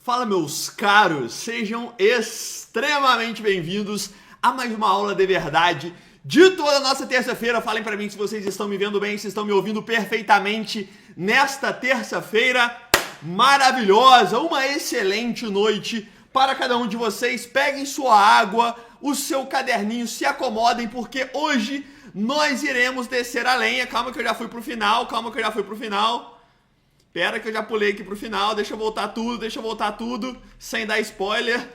Fala, meus caros, sejam extremamente bem-vindos a mais uma aula de verdade de toda a nossa terça-feira. Falem pra mim se vocês estão me vendo bem, se estão me ouvindo perfeitamente nesta terça-feira maravilhosa, uma excelente noite para cada um de vocês. Peguem sua água, o seu caderninho, se acomodem, porque hoje nós iremos descer a lenha. Calma que eu já fui pro final, Pera que eu já pulei aqui pro final, deixa eu voltar tudo, sem dar spoiler.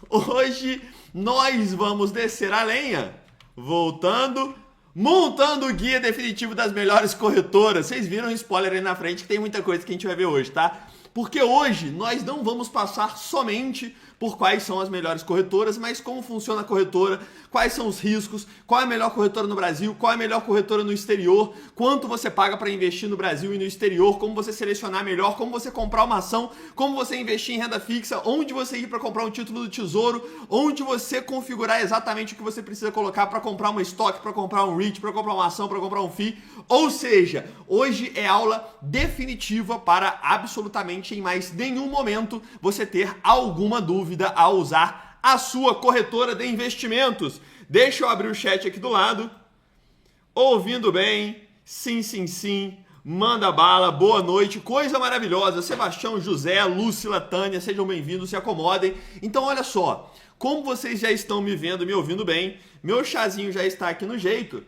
Hoje nós vamos descer a lenha, montando o guia definitivo das melhores corretoras. Vocês viram o spoiler aí na frente que tem muita coisa que a gente vai ver hoje, tá? Porque hoje nós não vamos passar somente por quais são as melhores corretoras, mas como funciona a corretora, quais são os riscos, qual é a melhor corretora no Brasil, qual é a melhor corretora no exterior, quanto você paga para investir no Brasil e no exterior, como você selecionar melhor, como você comprar uma ação, como você investir em renda fixa, onde você ir para comprar um título do Tesouro, onde você configurar exatamente o que você precisa colocar para comprar uma estoque, para comprar um REIT, para comprar uma ação, para comprar um FII. Ou seja, hoje é aula definitiva para absolutamente em mais nenhum momento você ter alguma dúvida ao usar a sua corretora de investimentos. Deixa eu abrir o chat aqui do lado. Ouvindo bem? Sim. Manda bala, boa noite, coisa maravilhosa. Sebastião, José, Lúcila, Tânia, sejam bem-vindos, se acomodem. Então, olha só, como vocês já estão me vendo e me ouvindo bem, meu chazinho já está aqui no jeito.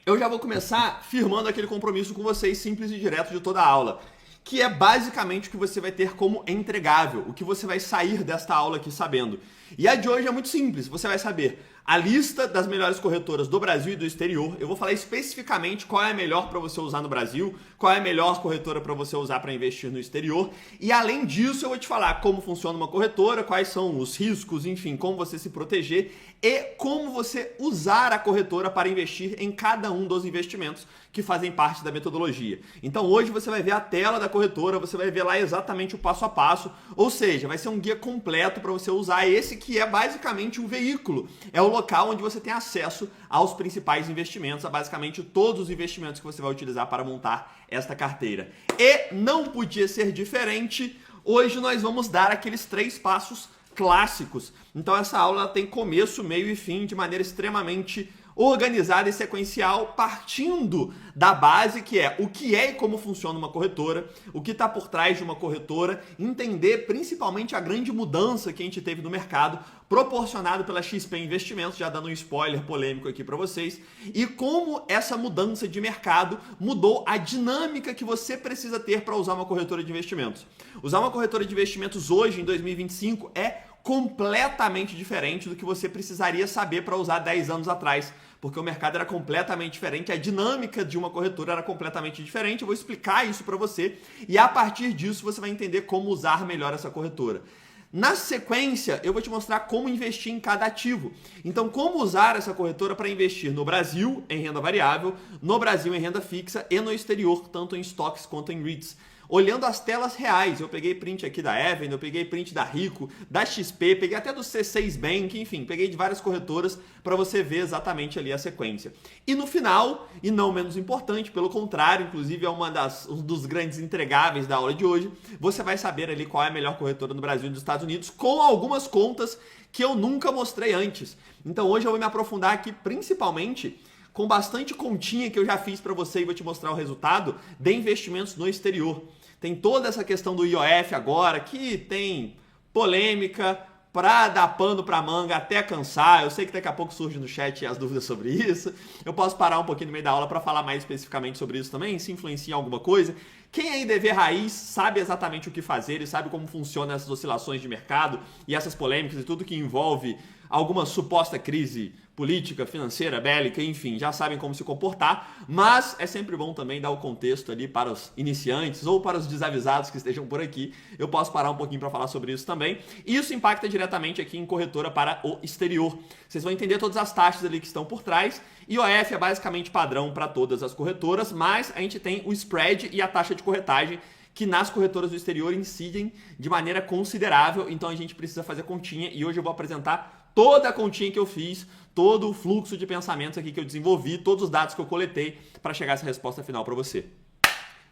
Eu já vou começar firmando aquele compromisso com vocês, simples e direto de toda a aula, que é basicamente o que você vai ter como entregável, o que você vai sair desta aula aqui sabendo. E a de hoje é muito simples, você vai saber a lista das melhores corretoras do Brasil e do exterior. Eu vou falar especificamente qual é a melhor para você usar no Brasil, qual é a melhor corretora para você usar para investir no exterior. E além disso, eu vou te falar como funciona uma corretora, quais são os riscos, enfim, como você se proteger e como você usar a corretora para investir em cada um dos investimentos que fazem parte da metodologia. Então hoje você vai ver a tela da corretora, você vai ver lá exatamente o passo a passo, ou seja, vai ser um guia completo para você usar esse que é basicamente um veículo, é o local onde você tem acesso aos principais investimentos, a basicamente todos os investimentos que você vai utilizar para montar esta carteira. E não podia ser diferente, hoje nós vamos dar aqueles 3 passos clássicos. Então essa aula tem começo, meio e fim de maneira extremamente organizada e sequencial, partindo da base que é o que é e como funciona uma corretora, o que está por trás de uma corretora, entender principalmente a grande mudança que a gente teve no mercado, proporcionado pela XP Investimentos, já dando um spoiler polêmico aqui para vocês, e como essa mudança de mercado mudou a dinâmica que você precisa ter para usar uma corretora de investimentos. Usar uma corretora de investimentos hoje, em 2025, é completamente diferente do que você precisaria saber para usar 10 anos atrás, porque o mercado era completamente diferente, a dinâmica de uma corretora era completamente diferente. Eu vou explicar isso para você e a partir disso você vai entender como usar melhor essa corretora. Na sequência, eu vou te mostrar como investir em cada ativo. Então, como usar essa corretora para investir no Brasil em renda variável, no Brasil em renda fixa e no exterior, tanto em estoques quanto em REITs. Olhando as telas reais, eu peguei print aqui da Even, eu peguei print da Rico, da XP, peguei até do C6 Bank, enfim, peguei de várias corretoras para você ver exatamente ali a sequência. E no final, e não menos importante, pelo contrário, inclusive é um dos grandes entregáveis da aula de hoje, você vai saber ali qual é a melhor corretora no Brasil e nos Estados Unidos, com algumas contas que eu nunca mostrei antes. Então hoje eu vou me aprofundar aqui principalmente com bastante continha que eu já fiz para você e vou te mostrar o resultado de investimentos no exterior. Tem toda essa questão do IOF agora, que tem polêmica para dar pano para manga até cansar. Eu sei que daqui a pouco surge no chat as dúvidas sobre isso. Eu posso parar um pouquinho no meio da aula para falar mais especificamente sobre isso também, se influencia em alguma coisa. Quem aí DV raiz sabe exatamente o que fazer e sabe como funcionam essas oscilações de mercado e essas polêmicas e tudo que envolve alguma suposta crise política, financeira, bélica, enfim, já sabem como se comportar, mas é sempre bom também dar o contexto ali para os iniciantes ou para os desavisados que estejam por aqui. Eu posso parar um pouquinho para falar sobre isso também. Isso impacta diretamente aqui em corretora para o exterior. Vocês vão entender todas as taxas ali que estão por trás. IOF é basicamente padrão para todas as corretoras, mas a gente tem o spread e a taxa de corretagem que nas corretoras do exterior incidem de maneira considerável, então a gente precisa fazer continha e hoje eu vou apresentar toda a continha que eu fiz, todo o fluxo de pensamentos aqui que eu desenvolvi, todos os dados que eu coletei para chegar a essa resposta final para você.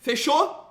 Fechou?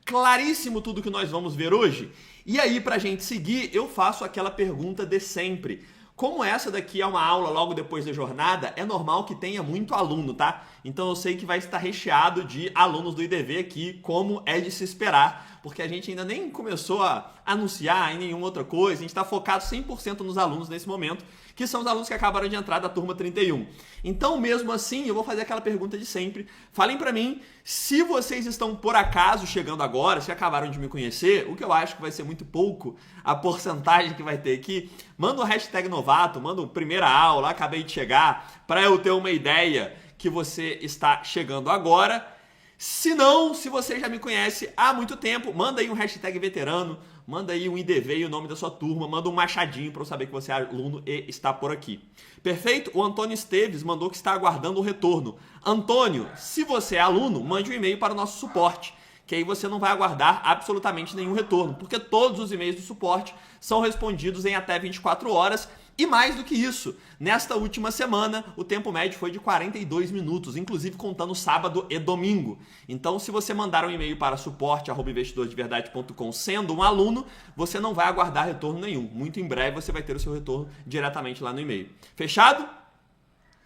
Claríssimo tudo que nós vamos ver hoje? E aí, pra gente seguir, eu faço aquela pergunta de sempre. Como essa daqui é uma aula logo depois da jornada, é normal que tenha muito aluno, tá? Então eu sei que vai estar recheado de alunos do IDV aqui, como é de se esperar, porque a gente ainda nem começou a anunciar em nenhuma outra coisa, a gente está focado 100% nos alunos nesse momento, que são os alunos que acabaram de entrar da turma 31. Então, mesmo assim, eu vou fazer aquela pergunta de sempre. Falem pra mim se vocês estão por acaso chegando agora, se acabaram de me conhecer, o que eu acho que vai ser muito pouco a porcentagem que vai ter aqui. Manda o hashtag novato, manda o primeira aula, acabei de chegar, para eu ter uma ideia que você está chegando agora. Se não, se você já me conhece há muito tempo, manda aí um hashtag veterano, manda aí um IDV e o nome da sua turma, manda um machadinho para eu saber que você é aluno e está por aqui. Perfeito? O Antônio Esteves mandou que está aguardando o retorno. Antônio, se você é aluno, mande um e-mail para o nosso suporte, que aí você não vai aguardar absolutamente nenhum retorno, porque todos os e-mails do suporte são respondidos em até 24 horas. E mais do que isso, nesta última semana, o tempo médio foi de 42 minutos, inclusive contando sábado e domingo. Então, se você mandar um e-mail para suporte@investidordeverdade.com sendo um aluno, você não vai aguardar retorno nenhum. Muito em breve você vai ter o seu retorno diretamente lá no e-mail. Fechado?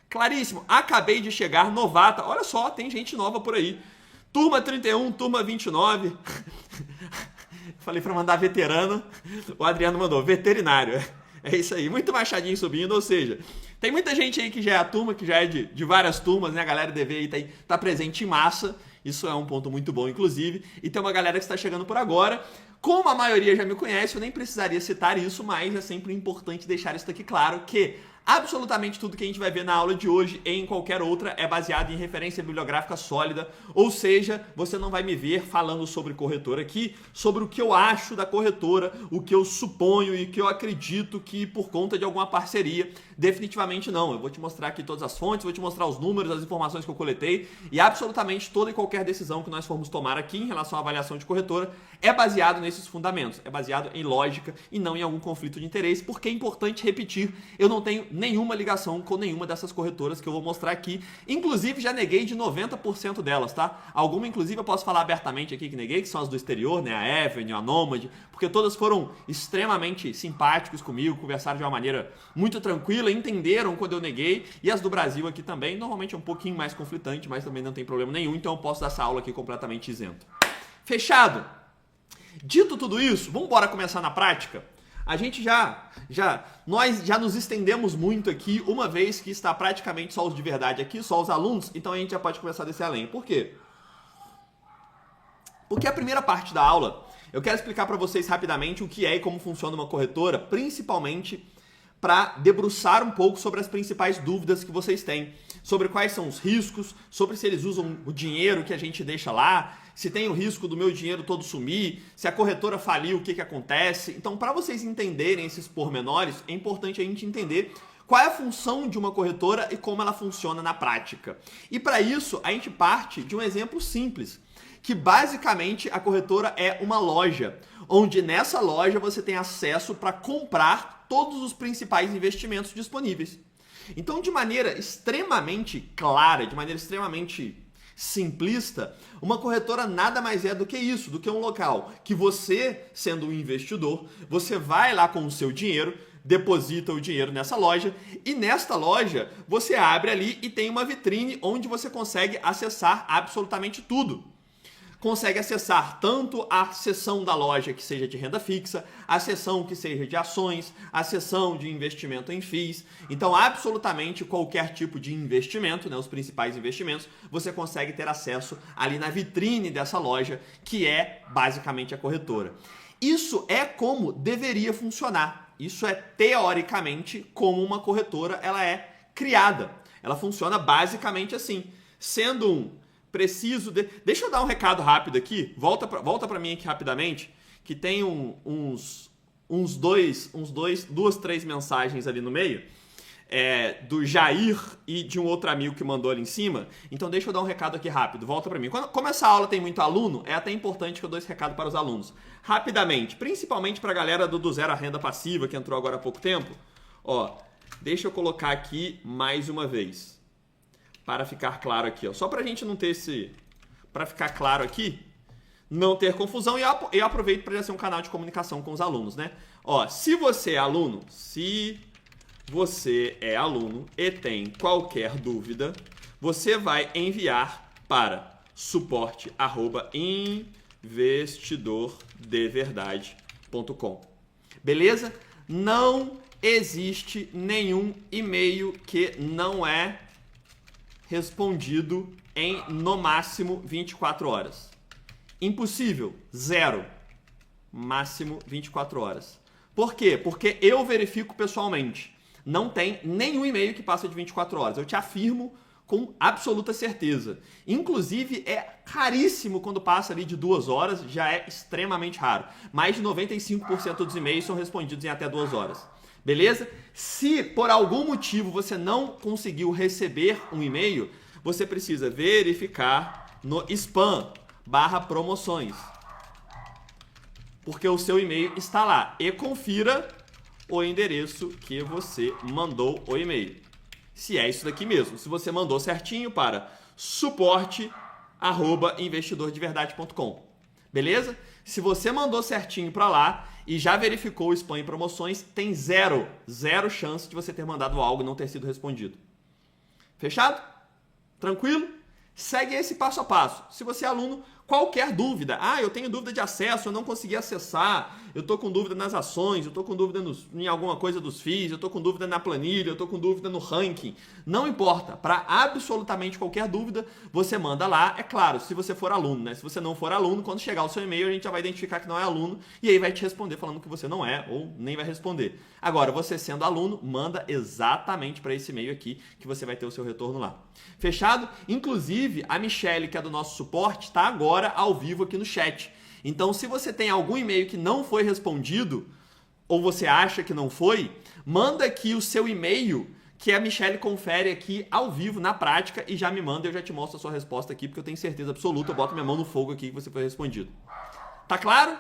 Claríssimo. Acabei de chegar, novata. Olha só, tem gente nova por aí. Turma 31, turma 29. Falei para mandar veterano, o Adriano mandou veterinário. É isso aí, muito machadinho subindo, ou seja, tem muita gente aí que já é a turma, que já é de várias turmas, né? A galera DV aí tá presente em massa, isso é um ponto muito bom, inclusive, e tem uma galera que está chegando por agora. Como a maioria já me conhece, eu nem precisaria citar isso, mas é sempre importante deixar isso aqui claro, que absolutamente tudo que a gente vai ver na aula de hoje e em qualquer outra é baseado em referência bibliográfica sólida, ou seja, você não vai me ver falando sobre corretora aqui, sobre o que eu acho da corretora, o que eu suponho e o que eu acredito que por conta de alguma parceria, definitivamente não. Eu vou te mostrar aqui todas as fontes, vou te mostrar os números, as informações que eu coletei e absolutamente toda e qualquer decisão que nós formos tomar aqui em relação à avaliação de corretora é baseado nesses fundamentos, é baseado em lógica e não em algum conflito de interesse, porque é importante repetir, eu não tenho nenhuma ligação com nenhuma dessas corretoras que eu vou mostrar aqui. Inclusive, já neguei de 90% delas, tá? Alguma, inclusive, eu posso falar abertamente aqui que neguei, que são as do exterior, né? A Avenue, a Nomad, porque todas foram extremamente simpáticos comigo, conversaram de uma maneira muito tranquila, entenderam quando eu neguei. E as do Brasil aqui também, normalmente é um pouquinho mais conflitante, mas também não tem problema nenhum, então eu posso dar essa aula aqui completamente isento. Fechado? Dito tudo isso, vamos embora começar na prática? A gente nós já nos estendemos muito aqui, uma vez que está praticamente só os de verdade aqui, só os alunos, então a gente já pode começar a descer além. Por quê? Porque a primeira parte da aula, eu quero explicar para vocês rapidamente o que é e como funciona uma corretora, principalmente para debruçar um pouco sobre as principais dúvidas que vocês têm, sobre quais são os riscos, sobre se eles usam o dinheiro que a gente deixa lá, se tem o risco do meu dinheiro todo sumir, se a corretora falir, o que acontece. Então, para vocês entenderem esses pormenores, é importante a gente entender qual é a função de uma corretora e como ela funciona na prática. E para isso, a gente parte de um exemplo simples, que basicamente a corretora é uma loja, onde nessa loja você tem acesso para comprar todos os principais investimentos disponíveis. Então, de maneira extremamente clara, de maneira extremamente simplista, uma corretora nada mais é do que isso, do que um local que você, sendo um investidor, você vai lá com o seu dinheiro, deposita o dinheiro nessa loja e nesta loja você abre ali e tem uma vitrine onde você consegue acessar absolutamente tudo. Consegue acessar tanto a seção da loja que seja de renda fixa, a seção que seja de ações, a seção de investimento em FIIs. Então, absolutamente qualquer tipo de investimento, né, os principais investimentos, você consegue ter acesso ali na vitrine dessa loja, que é basicamente a corretora. Isso é como deveria funcionar. Isso é teoricamente como uma corretora ela é criada. Ela funciona basicamente assim, sendo Deixa eu dar um recado rápido aqui. Volta para mim aqui rapidamente, que tem duas, três mensagens ali no meio, do Jair e de um outro amigo que mandou ali em cima. Então deixa eu dar um recado aqui rápido. Volta para mim. Como essa aula tem muito aluno, é até importante que eu dou esse recado para os alunos. Rapidamente, principalmente para a galera do Zero à Renda Passiva, que entrou agora há pouco tempo. Ó, deixa eu colocar aqui mais uma vez. Para ficar claro aqui, ó. Só para a gente não ter para ficar claro aqui, não ter confusão e eu aproveito para ser um canal de comunicação com os alunos, né? Ó, se você é aluno e tem qualquer dúvida, você vai enviar para suporte@investidordeverdade.com. Beleza? Não existe nenhum e-mail que não é respondido em no máximo 24 horas. Impossível, zero. Máximo 24 horas. Por quê? Porque eu verifico pessoalmente. Não tem nenhum e-mail que passa de 24 horas. Eu te afirmo com absoluta certeza. Inclusive, é raríssimo quando passa ali de 2 horas, já é extremamente raro. Mais de 95% dos e-mails são respondidos em até 2 horas. Beleza? Se por algum motivo você não conseguiu receber um e-mail, você precisa verificar no spam/promoções. Porque o seu e-mail está lá. E confira o endereço que você mandou o e-mail. Se é isso daqui mesmo. Se você mandou certinho para suporte@investidordeverdade.com. Beleza? Se você mandou certinho para lá e já verificou o spam e promoções, tem zero chance de você ter mandado algo e não ter sido respondido. Fechado? Tranquilo? Segue esse passo a passo. Se você é aluno, qualquer dúvida. Eu tenho dúvida de acesso, eu não consegui acessar, eu estou com dúvida nas ações, eu estou com dúvida em alguma coisa dos FIIs, eu estou com dúvida na planilha, eu estou com dúvida no ranking. Não importa. Para absolutamente qualquer dúvida, você manda lá. É claro, se você for aluno, né? Se você não for aluno, quando chegar o seu e-mail, a gente já vai identificar que não é aluno e aí vai te responder falando que você não é ou nem vai responder. Agora, você sendo aluno, manda exatamente para esse e-mail aqui que você vai ter o seu retorno lá. Fechado? Inclusive, a Michelle, que é do nosso suporte, está agora ao vivo aqui no chat. Então, se você tem algum e-mail que não foi respondido, ou você acha que não foi, manda aqui o seu e-mail, que a Michelle confere aqui ao vivo, na prática, e já me manda e eu já te mostro a sua resposta aqui, porque eu tenho certeza absoluta, eu boto minha mão no fogo aqui que você foi respondido. Tá claro?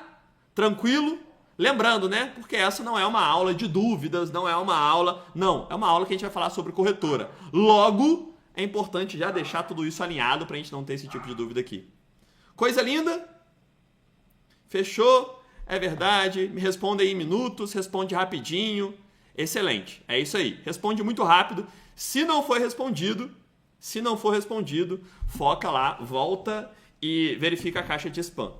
Tranquilo? Lembrando, né? Porque essa não é uma aula de dúvidas, não é uma aula... Não, é uma aula que a gente vai falar sobre corretora. Logo, é importante já deixar tudo isso alinhado para a gente não ter esse tipo de dúvida aqui. Coisa linda? Fechou? É verdade? Me responde aí em minutos, responde rapidinho. Excelente, é isso aí. Responde muito rápido. Se não for respondido, foca lá, volta e verifica a caixa de spam.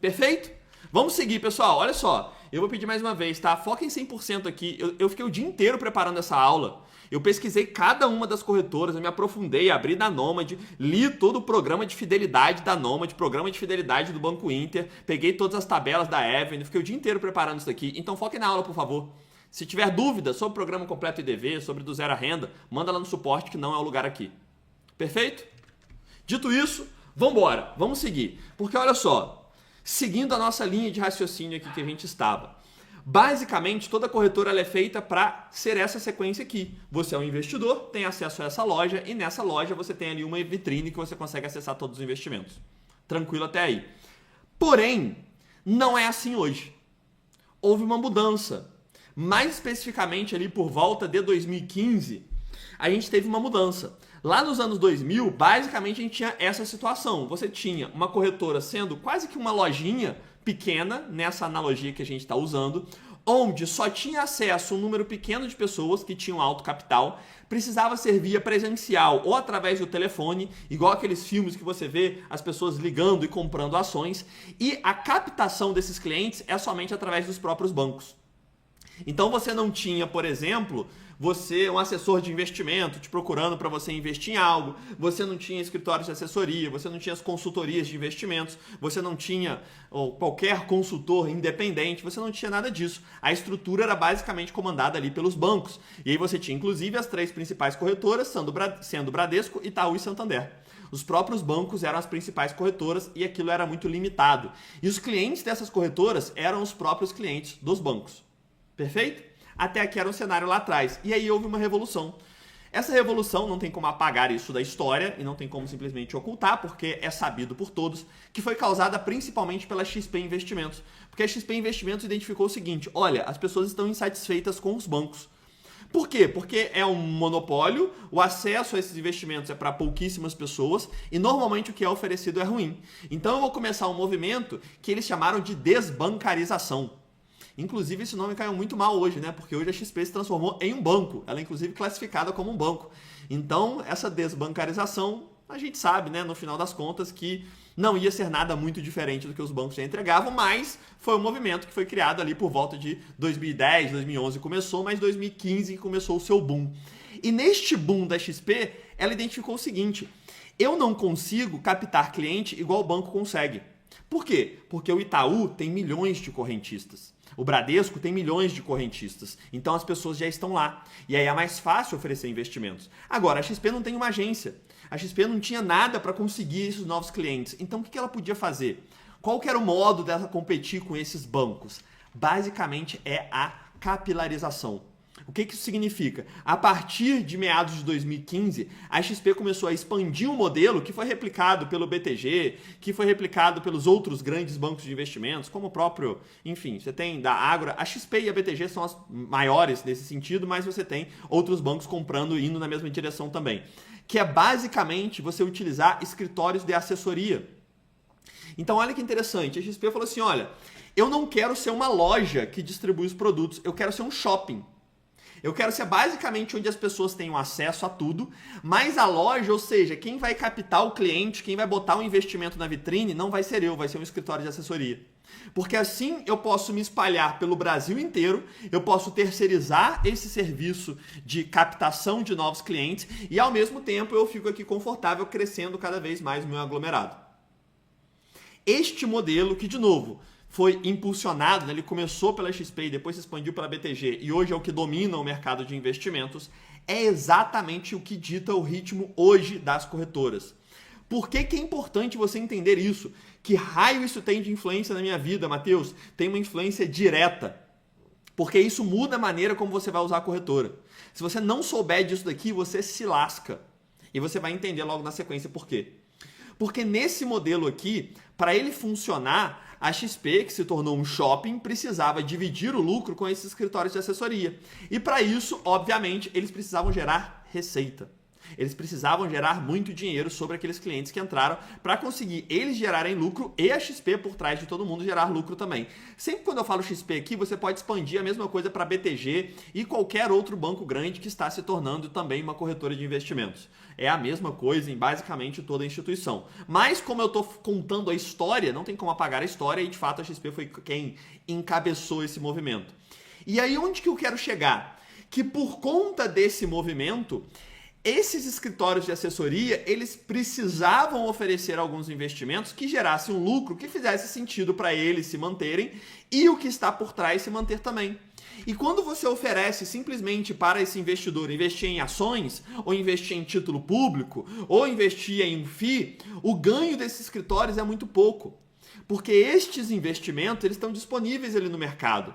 Perfeito? Vamos seguir, pessoal. Olha só, eu vou pedir mais uma vez, tá? Foca em 100% aqui. Eu fiquei o dia inteiro preparando essa aula. Eu pesquisei cada uma das corretoras, eu me aprofundei, abri da Nomad, li todo o programa de fidelidade da Nomad, programa de fidelidade do Banco Inter, peguei todas as tabelas da Avenue, fiquei o dia inteiro preparando isso daqui. Então foque na aula, por favor. Se tiver dúvida sobre o programa completo IDV, sobre do zero a renda, manda lá no suporte que não é o lugar aqui. Perfeito? Dito isso, vamos embora, vamos seguir. Porque olha só, seguindo a nossa linha de raciocínio aqui que a gente estava, basicamente, toda corretora ela é feita para ser essa sequência aqui. Você é um investidor, tem acesso a essa loja e nessa loja você tem ali uma vitrine que você consegue acessar todos os investimentos. Tranquilo até aí. Porém, não é assim hoje. Houve uma mudança. Mais especificamente ali por volta de 2015, a gente teve uma mudança. Lá nos anos 2000, basicamente a gente tinha essa situação. Você tinha uma corretora sendo quase que uma lojinha pequena, nessa analogia que a gente está usando, onde só tinha acesso um número pequeno de pessoas que tinham alto capital, precisava ser via presencial ou através do telefone, igual aqueles filmes que você vê as pessoas ligando e comprando ações, e a captação desses clientes é somente através dos próprios bancos. Então você não tinha, por exemplo, um assessor de investimento te procurando para você investir em algo, você não tinha escritórios de assessoria, você não tinha as consultorias de investimentos, você não tinha qualquer consultor independente, você não tinha nada disso. A estrutura era basicamente comandada ali pelos bancos. E aí você tinha inclusive as 3 principais corretoras, sendo Bradesco, Itaú e Santander. Os próprios bancos eram as principais corretoras e aquilo era muito limitado. E os clientes dessas corretoras eram os próprios clientes dos bancos. Perfeito? Até aqui era um cenário lá atrás. E aí houve uma revolução. Essa revolução não tem como apagar isso da história e não tem como simplesmente ocultar, porque é sabido por todos que foi causada principalmente pela XP Investimentos. Porque a XP Investimentos identificou o seguinte: olha, as pessoas estão insatisfeitas com os bancos. Por quê? Porque é um monopólio, o acesso a esses investimentos é para pouquíssimas pessoas e normalmente o que é oferecido é ruim. Então eu vou começar um movimento que eles chamaram de desbancarização. Inclusive esse nome caiu muito mal hoje, né? Porque hoje a XP se transformou em um banco. Ela é inclusive classificada como um banco. Então essa desbancarização, a gente sabe, né, no final das contas, que não ia ser nada muito diferente do que os bancos já entregavam, mas foi um movimento que foi criado ali por volta de 2010, 2011 começou, mas 2015 começou o seu boom. E neste boom da XP, ela identificou o seguinte: eu não consigo captar cliente igual o banco consegue. Por quê? Porque o Itaú tem milhões de correntistas. O Bradesco tem milhões de correntistas, então as pessoas já estão lá. E aí é mais fácil oferecer investimentos. Agora, a XP não tem uma agência. A XP não tinha nada para conseguir esses novos clientes. Então, o que ela podia fazer? Qual que era o modo dela competir com esses bancos? Basicamente, é a capilarização. O que isso significa? A partir de meados de 2015, a XP começou a expandir um modelo que foi replicado pelo BTG, que foi replicado pelos outros grandes bancos de investimentos, como o próprio, enfim, você tem da Ágora, a XP e a BTG são as maiores nesse sentido, mas você tem outros bancos comprando e indo na mesma direção também. Que é basicamente você utilizar escritórios de assessoria. Então olha que interessante, a XP falou assim, olha, eu não quero ser uma loja que distribui os produtos, eu quero ser um shopping. Eu quero ser basicamente onde as pessoas tenham acesso a tudo, mas a loja, ou seja, quem vai captar o cliente, quem vai botar o investimento na vitrine, não vai ser eu, vai ser um escritório de assessoria. Porque assim eu posso me espalhar pelo Brasil inteiro, eu posso terceirizar esse serviço de captação de novos clientes e ao mesmo tempo eu fico aqui confortável crescendo cada vez mais o meu aglomerado. Este modelo que, de novo, foi impulsionado, né? Ele começou pela XP e depois se expandiu pela BTG e hoje é o que domina o mercado de investimentos, é exatamente o que dita o ritmo hoje das corretoras. Por que é importante você entender isso? Que raio isso tem de influência na minha vida, Matheus? Tem uma influência direta, porque isso muda a maneira como você vai usar a corretora. Se você não souber disso daqui, você se lasca. E você vai entender logo na sequência por quê. Porque nesse modelo aqui, para ele funcionar, a XP, que se tornou um shopping, precisava dividir o lucro com esses escritórios de assessoria. E para isso, obviamente, eles precisavam gerar receita. Eles precisavam gerar muito dinheiro sobre aqueles clientes que entraram para conseguir eles gerarem lucro e a XP por trás de todo mundo gerar lucro também. Sempre quando eu falo XP aqui, você pode expandir a mesma coisa para BTG e qualquer outro banco grande que está se tornando também uma corretora de investimentos. É a mesma coisa em basicamente toda a instituição. Mas como eu estou contando a história, não tem como apagar a história e de fato a XP foi quem encabeçou esse movimento. E aí onde que eu quero chegar? Que por conta desse movimento, esses escritórios de assessoria, eles precisavam oferecer alguns investimentos que gerassem um lucro que fizesse sentido para eles se manterem e o que está por trás se manter também. E quando você oferece simplesmente para esse investidor investir em ações, ou investir em título público, ou investir em um FII, o ganho desses escritórios é muito pouco. Porque estes investimentos eles estão disponíveis ali no mercado.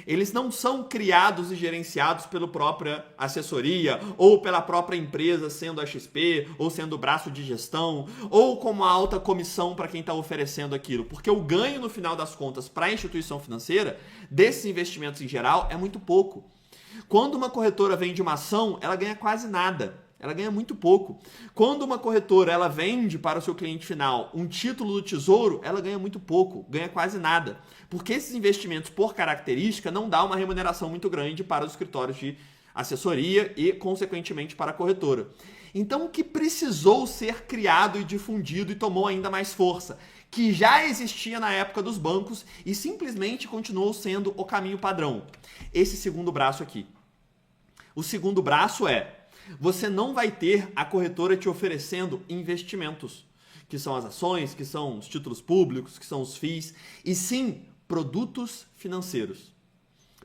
Eles não são criados e gerenciados pela própria assessoria ou pela própria empresa, sendo a XP ou sendo o braço de gestão ou com uma alta comissão para quem está oferecendo aquilo. Porque o ganho, no final das contas, para a instituição financeira, desses investimentos em geral, é muito pouco. Quando uma corretora vende uma ação, ela ganha quase nada. Ela ganha muito pouco. Quando uma corretora ela vende para o seu cliente final um título do tesouro, ela ganha muito pouco, ganha quase nada. Porque esses investimentos, por característica, não dão uma remuneração muito grande para os escritórios de assessoria e, consequentemente, para a corretora. Então, o que precisou ser criado e difundido e tomou ainda mais força? Que já existia na época dos bancos e simplesmente continuou sendo o caminho padrão. Esse segundo braço aqui. O segundo braço é: você não vai ter a corretora te oferecendo investimentos, que são as ações, que são os títulos públicos, que são os FIIs, e sim produtos financeiros.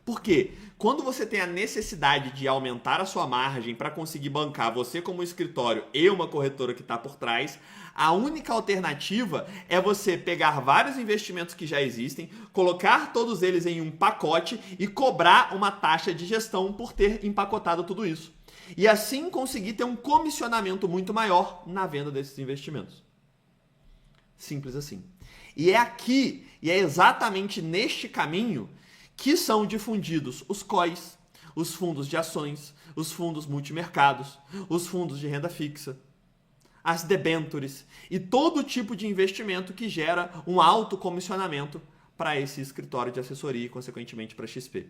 Por quê? Quando você tem a necessidade de aumentar a sua margem para conseguir bancar você como escritório e uma corretora que está por trás, a única alternativa é você pegar vários investimentos que já existem, colocar todos eles em um pacote e cobrar uma taxa de gestão por ter empacotado tudo isso. E assim conseguir ter um comissionamento muito maior na venda desses investimentos. Simples assim. E é aqui, e é exatamente neste caminho, que são difundidos os COIs, os fundos de ações, os fundos multimercados, os fundos de renda fixa, as debêntures e todo tipo de investimento que gera um alto comissionamento para esse escritório de assessoria e, consequentemente, para a XP.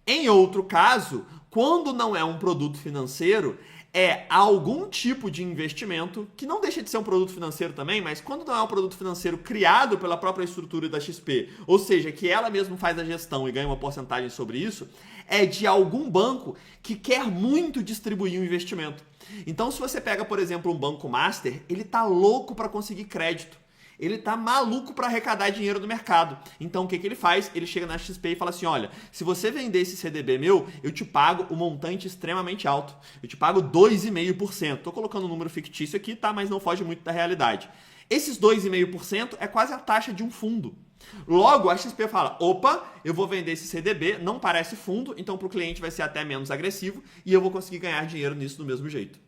Em outro caso, quando não é um produto financeiro, é algum tipo de investimento, que não deixa de ser um produto financeiro também, mas quando não é um produto financeiro criado pela própria estrutura da XP, ou seja, que ela mesma faz a gestão e ganha uma porcentagem sobre isso, é de algum banco que quer muito distribuir um investimento. Então, se você pega, por exemplo, um banco master, ele tá louco para conseguir crédito. Ele tá maluco para arrecadar dinheiro do mercado. Então, o que ele faz? Ele chega na XP e fala assim, olha, se você vender esse CDB meu, eu te pago um montante extremamente alto. Eu te pago 2,5%. Tô colocando um número fictício aqui, tá? Mas não foge muito da realidade. Esses 2,5% é quase a taxa de um fundo. Logo, a XP fala, opa, eu vou vender esse CDB, não parece fundo, então para o cliente vai ser até menos agressivo e eu vou conseguir ganhar dinheiro nisso do mesmo jeito.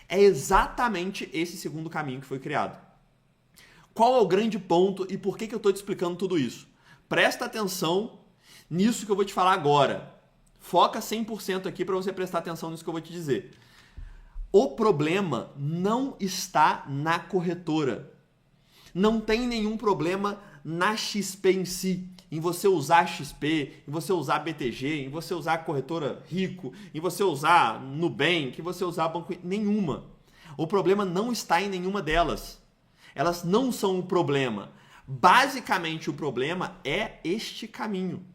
É exatamente esse segundo caminho que foi criado. Qual é o grande ponto e por que eu estou te explicando tudo isso? Presta atenção nisso que eu vou te falar agora. Foca 100% aqui para você prestar atenção nisso que eu vou te dizer. O problema não está na corretora. Não tem nenhum problema na XP em si, em você usar XP, em você usar BTG, em você usar a corretora Rico, em você usar Nubank, em você usar banco... Nenhuma. O problema não está em nenhuma delas. Elas não são o problema. Basicamente, o problema é este caminho.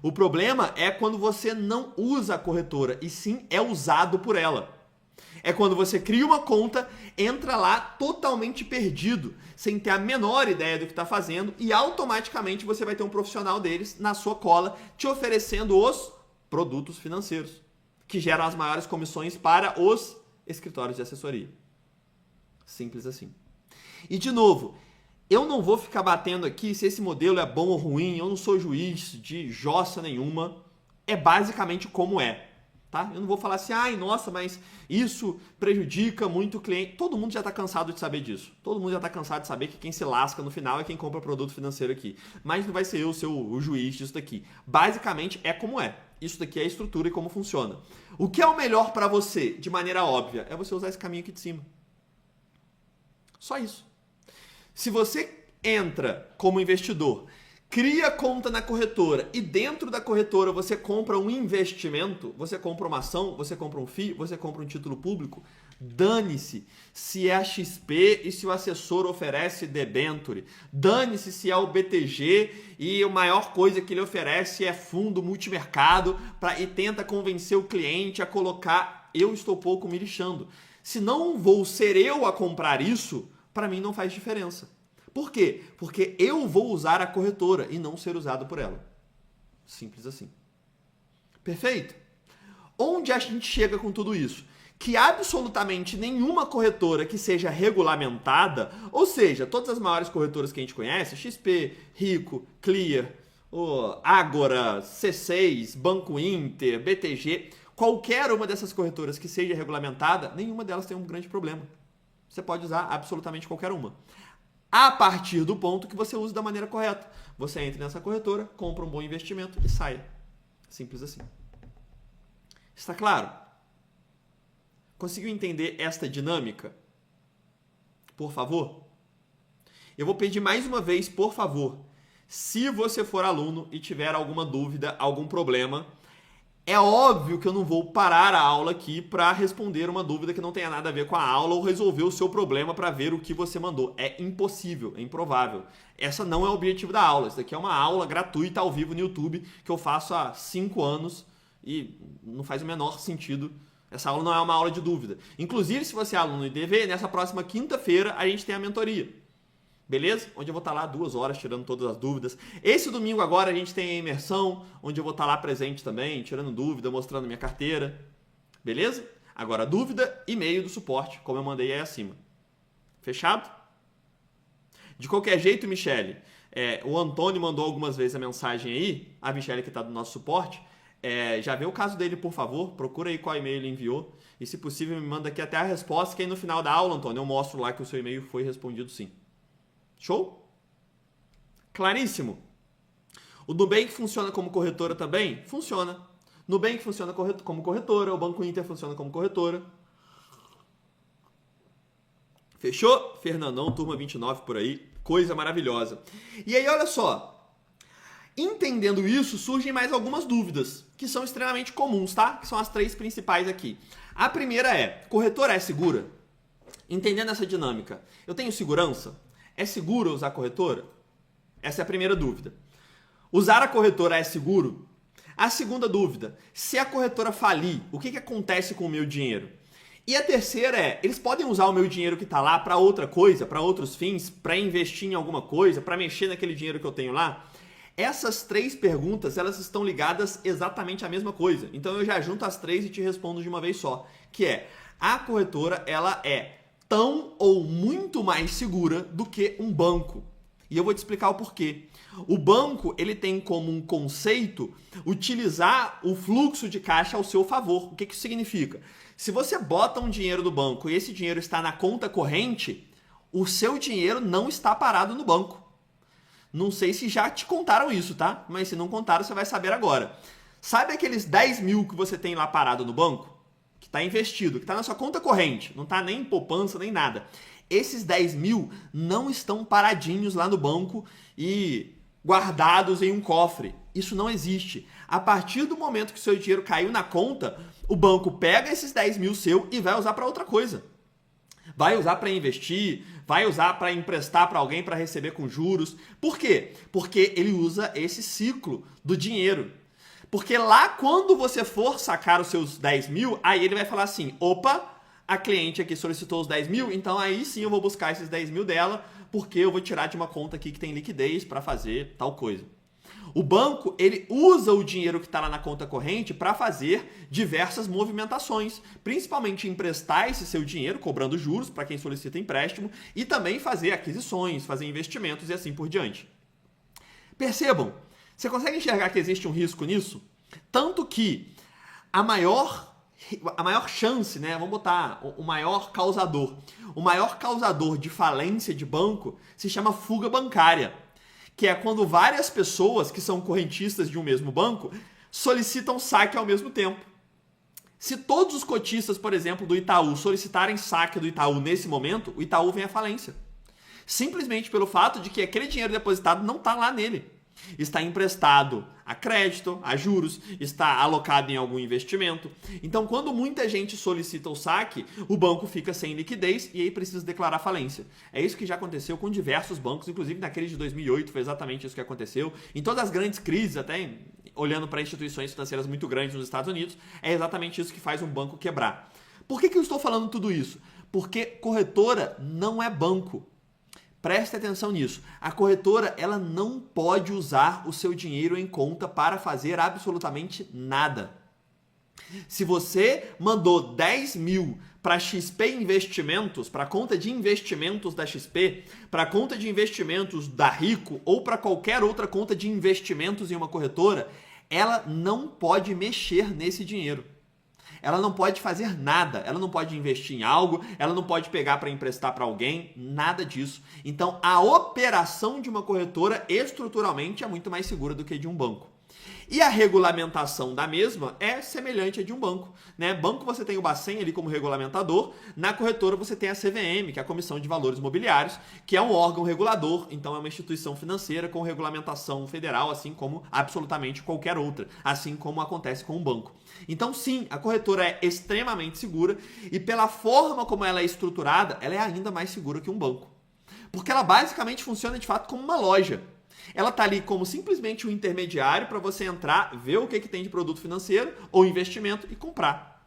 O problema é quando você não usa a corretora, e sim é usado por ela. É quando você cria uma conta, entra lá totalmente perdido, sem ter a menor ideia do que está fazendo, e automaticamente você vai ter um profissional deles na sua cola, te oferecendo os produtos financeiros, que geram as maiores comissões para os escritórios de assessoria. Simples assim. E de novo, eu não vou ficar batendo aqui se esse modelo é bom ou ruim, eu não sou juiz de jossa nenhuma, é basicamente como é. Tá? Eu não vou falar assim, ai, nossa, mas isso prejudica muito o cliente. Todo mundo já está cansado de saber disso. Todo mundo já está cansado de saber que quem se lasca no final é quem compra produto financeiro aqui. Mas não vai ser eu ser o juiz disso daqui. Basicamente é como é. Isso daqui é a estrutura e como funciona. O que é o melhor para você, de maneira óbvia, é você usar esse caminho aqui de cima. Só isso. Se você entra como investidor, cria conta na corretora e dentro da corretora você compra um investimento, você compra uma ação, você compra um FII, você compra um título público, dane-se se é a XP e se o assessor oferece debenture, dane-se se é o BTG e a maior coisa que ele oferece é fundo multimercado e tenta convencer o cliente a colocar, eu estou pouco me lixando. Se não vou ser eu a comprar isso, para mim não faz diferença. Por quê? Porque eu vou usar a corretora e não ser usado por ela. Simples assim. Perfeito? Onde a gente chega com tudo isso? Que absolutamente nenhuma corretora que seja regulamentada, ou seja, todas as maiores corretoras que a gente conhece, XP, Rico, Clear, Ágora, C6, Banco Inter, BTG, qualquer uma dessas corretoras que seja regulamentada, nenhuma delas tem um grande problema. Você pode usar absolutamente qualquer uma. A partir do ponto que você use da maneira correta. Você entra nessa corretora, compra um bom investimento e saia. Simples assim. Está claro? Conseguiu entender esta dinâmica? Por favor? Eu vou pedir mais uma vez, por favor, se você for aluno e tiver alguma dúvida, algum problema, é óbvio que eu não vou parar a aula aqui para responder uma dúvida que não tenha nada a ver com a aula ou resolver o seu problema para ver o que você mandou. É impossível, é improvável. Essa não é o objetivo da aula. Isso daqui é uma aula gratuita ao vivo no YouTube que eu faço há 5 anos e não faz o menor sentido. Essa aula não é uma aula de dúvida. Inclusive, se você é aluno de DV, nessa próxima quinta-feira a gente tem a mentoria. Beleza? Onde eu vou estar lá 2 horas tirando todas as dúvidas. Esse domingo agora a gente tem a imersão, onde eu vou estar lá presente também, tirando dúvida, mostrando minha carteira. Beleza? Agora, dúvida, e-mail do suporte, como eu mandei aí acima. Fechado? De qualquer jeito, Michele, o Antônio mandou algumas vezes a mensagem aí, a Michele que está do nosso suporte, já vê o caso dele, por favor, procura aí qual e-mail ele enviou, e se possível me manda aqui até a resposta, que aí no final da aula, Antônio, eu mostro lá que o seu e-mail foi respondido sim. Show? Claríssimo? O Nubank funciona como corretora também? Funciona. Nubank funciona como corretora, o Banco Inter funciona como corretora. Fechou? Fernandão, turma 29 por aí. Coisa maravilhosa. E aí, olha só. Entendendo isso, surgem mais algumas dúvidas, que são extremamente comuns, tá? Que são as 3 principais aqui. A primeira é, corretora é segura? Entendendo essa dinâmica, eu tenho segurança? É seguro usar corretora? Essa é a primeira dúvida. Usar a corretora é seguro? A segunda dúvida, se a corretora falir, o que acontece com o meu dinheiro? E a terceira é, eles podem usar o meu dinheiro que está lá para outra coisa, para outros fins, para investir em alguma coisa, para mexer naquele dinheiro que eu tenho lá? Essas 3 perguntas, elas estão ligadas exatamente à mesma coisa. Então eu já junto as 3 e te respondo de uma vez só, que é, a corretora ela é tão ou muito mais segura do que um banco. E eu vou te explicar o porquê. O banco, ele tem como um conceito utilizar o fluxo de caixa ao seu favor. O que isso significa? Se você bota um dinheiro do banco e esse dinheiro está na conta corrente, o seu dinheiro não está parado no banco. Não sei se já te contaram isso, tá? Mas se não contaram, você vai saber agora. Sabe aqueles 10 mil que você tem lá parado no banco? Que está investido, que está na sua conta corrente, não está nem em poupança, nem nada. Esses 10 mil não estão paradinhos lá no banco e guardados em um cofre. Isso não existe. A partir do momento que o seu dinheiro caiu na conta, o banco pega esses 10 mil seu e vai usar para outra coisa. Vai usar para investir, vai usar para emprestar para alguém para receber com juros. Por quê? Porque ele usa esse ciclo do dinheiro. Porque lá quando você for sacar os seus 10 mil, aí ele vai falar assim, opa, a cliente aqui solicitou os 10 mil, então aí sim eu vou buscar esses 10 mil dela, porque eu vou tirar de uma conta aqui que tem liquidez para fazer tal coisa. O banco, ele usa o dinheiro que está lá na conta corrente para fazer diversas movimentações, principalmente emprestar esse seu dinheiro, cobrando juros para quem solicita empréstimo, e também fazer aquisições, fazer investimentos e assim por diante. Percebam, você consegue enxergar que existe um risco nisso? Tanto que a maior chance, né? Vamos botar o maior causador de falência de banco se chama fuga bancária, que é quando várias pessoas que são correntistas de um mesmo banco solicitam saque ao mesmo tempo. Se todos os cotistas, por exemplo, do Itaú solicitarem saque do Itaú nesse momento, o Itaú vem à falência. Simplesmente pelo fato de que aquele dinheiro depositado não está lá nele. Está emprestado a crédito, a juros, está alocado em algum investimento. Então, quando muita gente solicita o saque, o banco fica sem liquidez e aí precisa declarar falência. É isso que já aconteceu com diversos bancos, inclusive na crise de 2008 foi exatamente isso que aconteceu. Em todas as grandes crises, até olhando para instituições financeiras muito grandes nos Estados Unidos, é exatamente isso que faz um banco quebrar. Por que eu estou falando tudo isso? Porque corretora não é banco. Preste atenção nisso. A corretora, ela não pode usar o seu dinheiro em conta para fazer absolutamente nada. Se você mandou 10 mil para XP Investimentos, para a conta de investimentos da XP, para a conta de investimentos da Rico ou para qualquer outra conta de investimentos em uma corretora, ela não pode mexer nesse dinheiro. Ela não pode fazer nada, ela não pode investir em algo, ela não pode pegar para emprestar para alguém, nada disso. Então, a operação de uma corretora estruturalmente é muito mais segura do que de um banco. E a regulamentação da mesma é semelhante à de um banco, né? Banco você tem o Bacen ali como regulamentador, na corretora você tem a CVM, que é a Comissão de Valores Mobiliários, que é um órgão regulador, então é uma instituição financeira com regulamentação federal, assim como absolutamente qualquer outra, assim como acontece com um banco. Então sim, a corretora é extremamente segura e pela forma como ela é estruturada, ela é ainda mais segura que um banco. Porque ela basicamente funciona de fato como uma loja. Ela está ali como simplesmente um intermediário para você entrar, ver o que tem de produto financeiro ou investimento e comprar.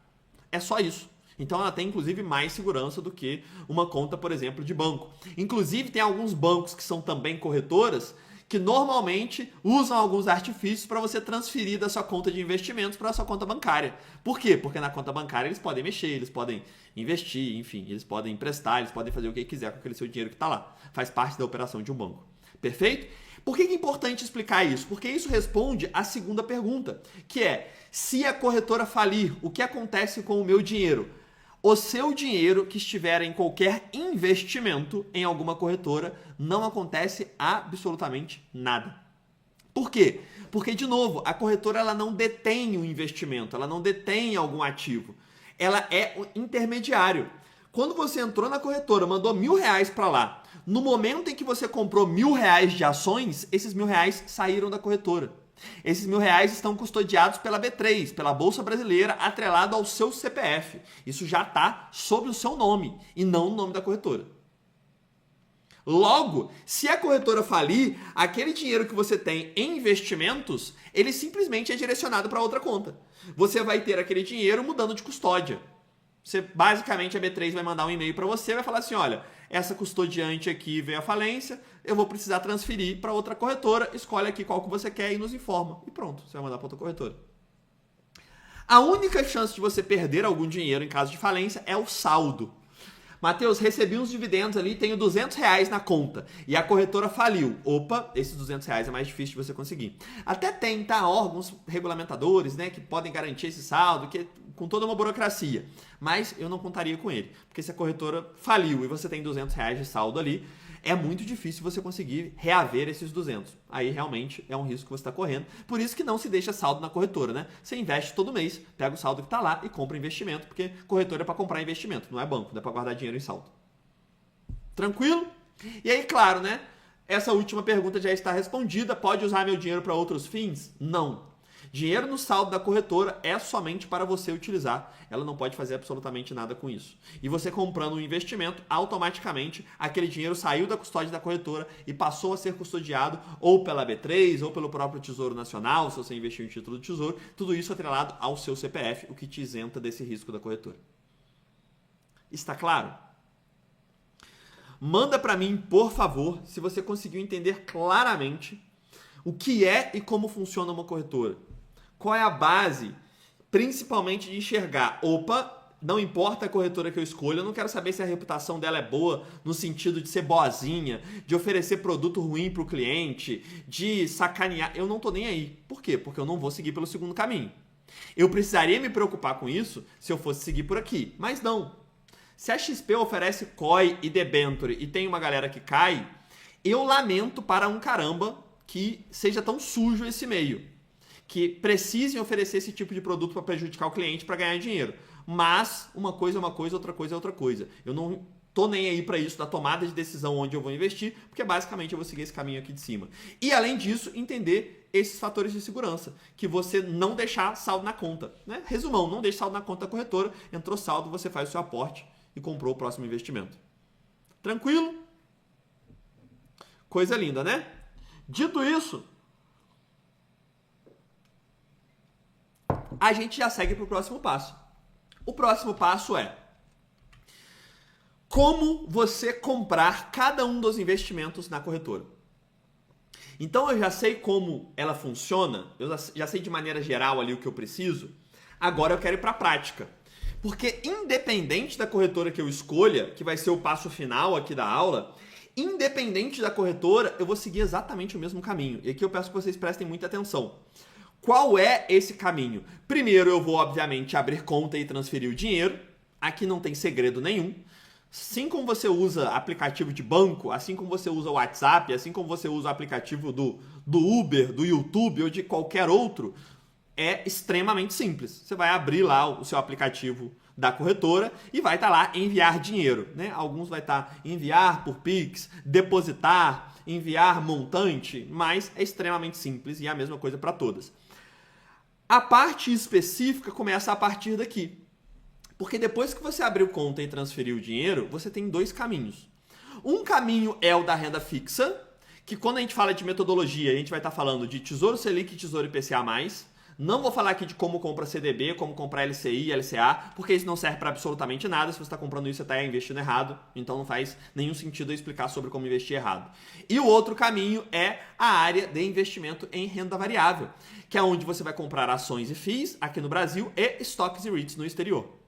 É só isso. Então ela tem inclusive mais segurança do que uma conta, por exemplo, de banco. Inclusive tem alguns bancos que são também corretoras que normalmente usam alguns artifícios para você transferir da sua conta de investimentos para a sua conta bancária. Por quê? Porque na conta bancária eles podem mexer, eles podem investir, enfim, eles podem emprestar, eles podem fazer o que quiser com aquele seu dinheiro que está lá. Faz parte da operação de um banco. Perfeito? Por que é importante explicar isso? Porque isso responde à segunda pergunta, que é, se a corretora falir, o que acontece com o meu dinheiro? O seu dinheiro que estiver em qualquer investimento em alguma corretora, não acontece absolutamente nada. Por quê? Porque, de novo, a corretora ela não detém o investimento, ela não detém algum ativo. Ela é um intermediário. Quando você entrou na corretora, mandou R$1.000 para lá, no momento em que você comprou R$1.000 de ações, esses R$1.000 saíram da corretora. Esses R$1.000 estão custodiados pela B3, pela Bolsa Brasileira, atrelado ao seu CPF. Isso já está sob o seu nome e não o nome da corretora. Logo, se a corretora falir, aquele dinheiro que você tem em investimentos, ele simplesmente é direcionado para outra conta. Você vai ter aquele dinheiro mudando de custódia. Basicamente, a B3 vai mandar um e-mail para você e vai falar assim, olha, essa custodiante aqui veio à falência, eu vou precisar transferir para outra corretora, escolhe aqui qual que você quer e nos informa. E pronto, você vai mandar para outra corretora. A única chance de você perder algum dinheiro em caso de falência é o saldo. Matheus, recebi uns dividendos ali, tenho R$200 na conta e a corretora faliu. Opa, esses R$200 é mais difícil de você conseguir. Até tem, tá, órgãos regulamentadores, né, que podem garantir esse saldo, que com toda uma burocracia. Mas eu não contaria com ele, porque se a corretora faliu e você tem R$200 de saldo ali, é muito difícil você conseguir reaver esses 200. Aí realmente é um risco que você está correndo. Por isso que não se deixa saldo na corretora, né? Você investe todo mês, pega o saldo que está lá e compra investimento, porque corretora é para comprar investimento, não é banco, não é para guardar dinheiro em saldo. Tranquilo? E aí, claro, né? Essa última pergunta já está respondida. Pode usar meu dinheiro para outros fins? Não. Dinheiro no saldo da corretora é somente para você utilizar. Ela não pode fazer absolutamente nada com isso. E você comprando um investimento, automaticamente aquele dinheiro saiu da custódia da corretora e passou a ser custodiado ou pela B3 ou pelo próprio Tesouro Nacional, se você investiu em título do Tesouro. Tudo isso atrelado ao seu CPF, o que te isenta desse risco da corretora. Está claro? Manda para mim, por favor, se você conseguiu entender claramente o que é e como funciona uma corretora. Qual é a base, principalmente de enxergar, opa, não importa a corretora que eu escolho, eu não quero saber se a reputação dela é boa no sentido de ser boazinha, de oferecer produto ruim para o cliente, de sacanear, eu não estou nem aí. Por quê? Porque eu não vou seguir pelo segundo caminho. Eu precisaria me preocupar com isso se eu fosse seguir por aqui, mas não. Se a XP oferece COI e debenture e tem uma galera que cai, eu lamento para um caramba que seja tão sujo esse meio, que precisem oferecer esse tipo de produto para prejudicar o cliente para ganhar dinheiro. Mas uma coisa é uma coisa, outra coisa é outra coisa. Eu não tô nem aí para isso, da tomada de decisão onde eu vou investir, porque basicamente eu vou seguir esse caminho aqui de cima. E além disso, entender esses fatores de segurança, que você não deixar saldo na conta, né? Resumão, não deixe saldo na conta da corretora, entrou saldo, você faz o seu aporte e comprou o próximo investimento. Tranquilo? Coisa linda, né? Dito isso, a gente já segue para o próximo passo. O próximo passo é como você comprar cada um dos investimentos na corretora. Então eu já sei como ela funciona, eu já sei de maneira geral ali o que eu preciso, agora eu quero ir para a prática. Porque independente da corretora que eu escolha, que vai ser o passo final aqui da aula, independente da corretora, eu vou seguir exatamente o mesmo caminho. E aqui eu peço que vocês prestem muita atenção. Qual é esse caminho? Primeiro eu vou, obviamente, abrir conta e transferir o dinheiro. Aqui não tem segredo nenhum. Assim como você usa aplicativo de banco, assim como você usa o WhatsApp, assim como você usa o aplicativo do Uber, do YouTube ou de qualquer outro, é extremamente simples. Você vai abrir lá o seu aplicativo da corretora e vai estar lá enviar dinheiro, né? Alguns vai estar enviar por Pix, depositar, enviar montante, mas é extremamente simples e é a mesma coisa para todas. A parte específica começa a partir daqui. Porque depois que você abriu conta e transferiu o dinheiro, você tem dois caminhos. Um caminho é o da renda fixa, que quando a gente fala de metodologia, a gente vai estar falando de Tesouro Selic e Tesouro IPCA+. Não vou falar aqui de como compra CDB, como comprar LCI e LCA, porque isso não serve para absolutamente nada. Se você está comprando isso, você está investindo errado. Então não faz nenhum sentido eu explicar sobre como investir errado. E o outro caminho é a área de investimento em renda variável, que é onde você vai comprar ações e FIIs aqui no Brasil e estoques e REITs no exterior.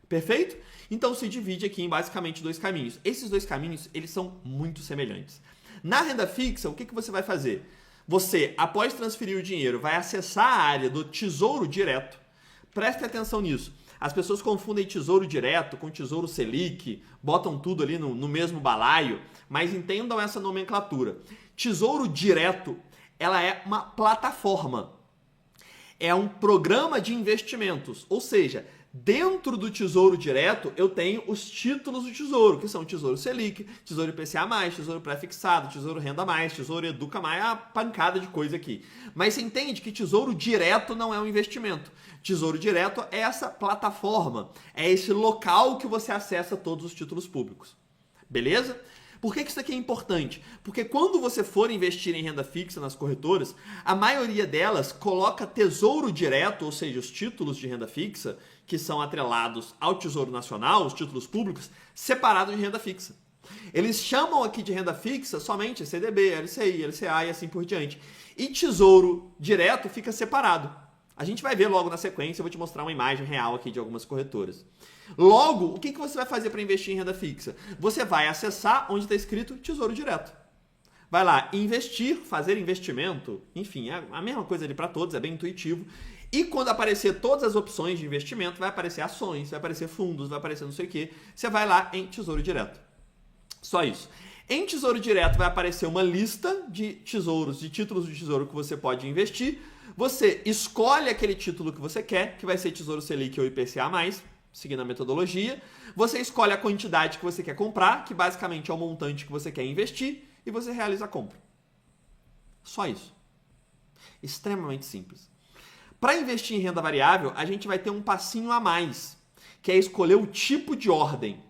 Perfeito? Então se divide aqui em basicamente dois caminhos. Esses dois caminhos, eles são muito semelhantes. Na renda fixa, o que você vai fazer? Você, após transferir o dinheiro, vai acessar a área do Tesouro Direto. Preste atenção nisso. As pessoas confundem Tesouro Direto com Tesouro Selic, botam tudo ali no mesmo balaio, mas entendam essa nomenclatura. Tesouro Direto ela é uma plataforma. É um programa de investimentos, ou seja, dentro do Tesouro Direto eu tenho os títulos do Tesouro, que são Tesouro Selic, Tesouro IPCA+, Tesouro Pré-fixado, Tesouro Renda+, Tesouro Educa+, uma pancada de coisa aqui. Mas você entende que Tesouro Direto não é um investimento. Tesouro Direto é essa plataforma, é esse local que você acessa todos os títulos públicos. Beleza? Por que isso aqui é importante? Porque quando você for investir em renda fixa nas corretoras, a maioria delas coloca Tesouro Direto, ou seja, os títulos de renda fixa, que são atrelados ao Tesouro Nacional, os títulos públicos, separados de renda fixa. Eles chamam aqui de renda fixa somente CDB, LCI, LCA e assim por diante. E Tesouro Direto fica separado. A gente vai ver logo na sequência, eu vou te mostrar uma imagem real aqui de algumas corretoras. Logo, o que você vai fazer para investir em renda fixa? Você vai acessar onde está escrito Tesouro Direto. Vai lá, investir, fazer investimento, enfim, é a mesma coisa ali para todos, é bem intuitivo. E quando aparecer todas as opções de investimento, vai aparecer ações, vai aparecer fundos, vai aparecer não sei o que. Você vai lá em Tesouro Direto. Só isso. Em Tesouro Direto vai aparecer uma lista de tesouros, de títulos de tesouro que você pode investir. Você escolhe aquele título que você quer, que vai ser Tesouro Selic ou IPCA+, seguindo a metodologia. Você escolhe a quantidade que você quer comprar, que basicamente é o montante que você quer investir, e você realiza a compra. Só isso. Extremamente simples. Para investir em renda variável, a gente vai ter um passinho a mais, que é escolher o tipo de ordem.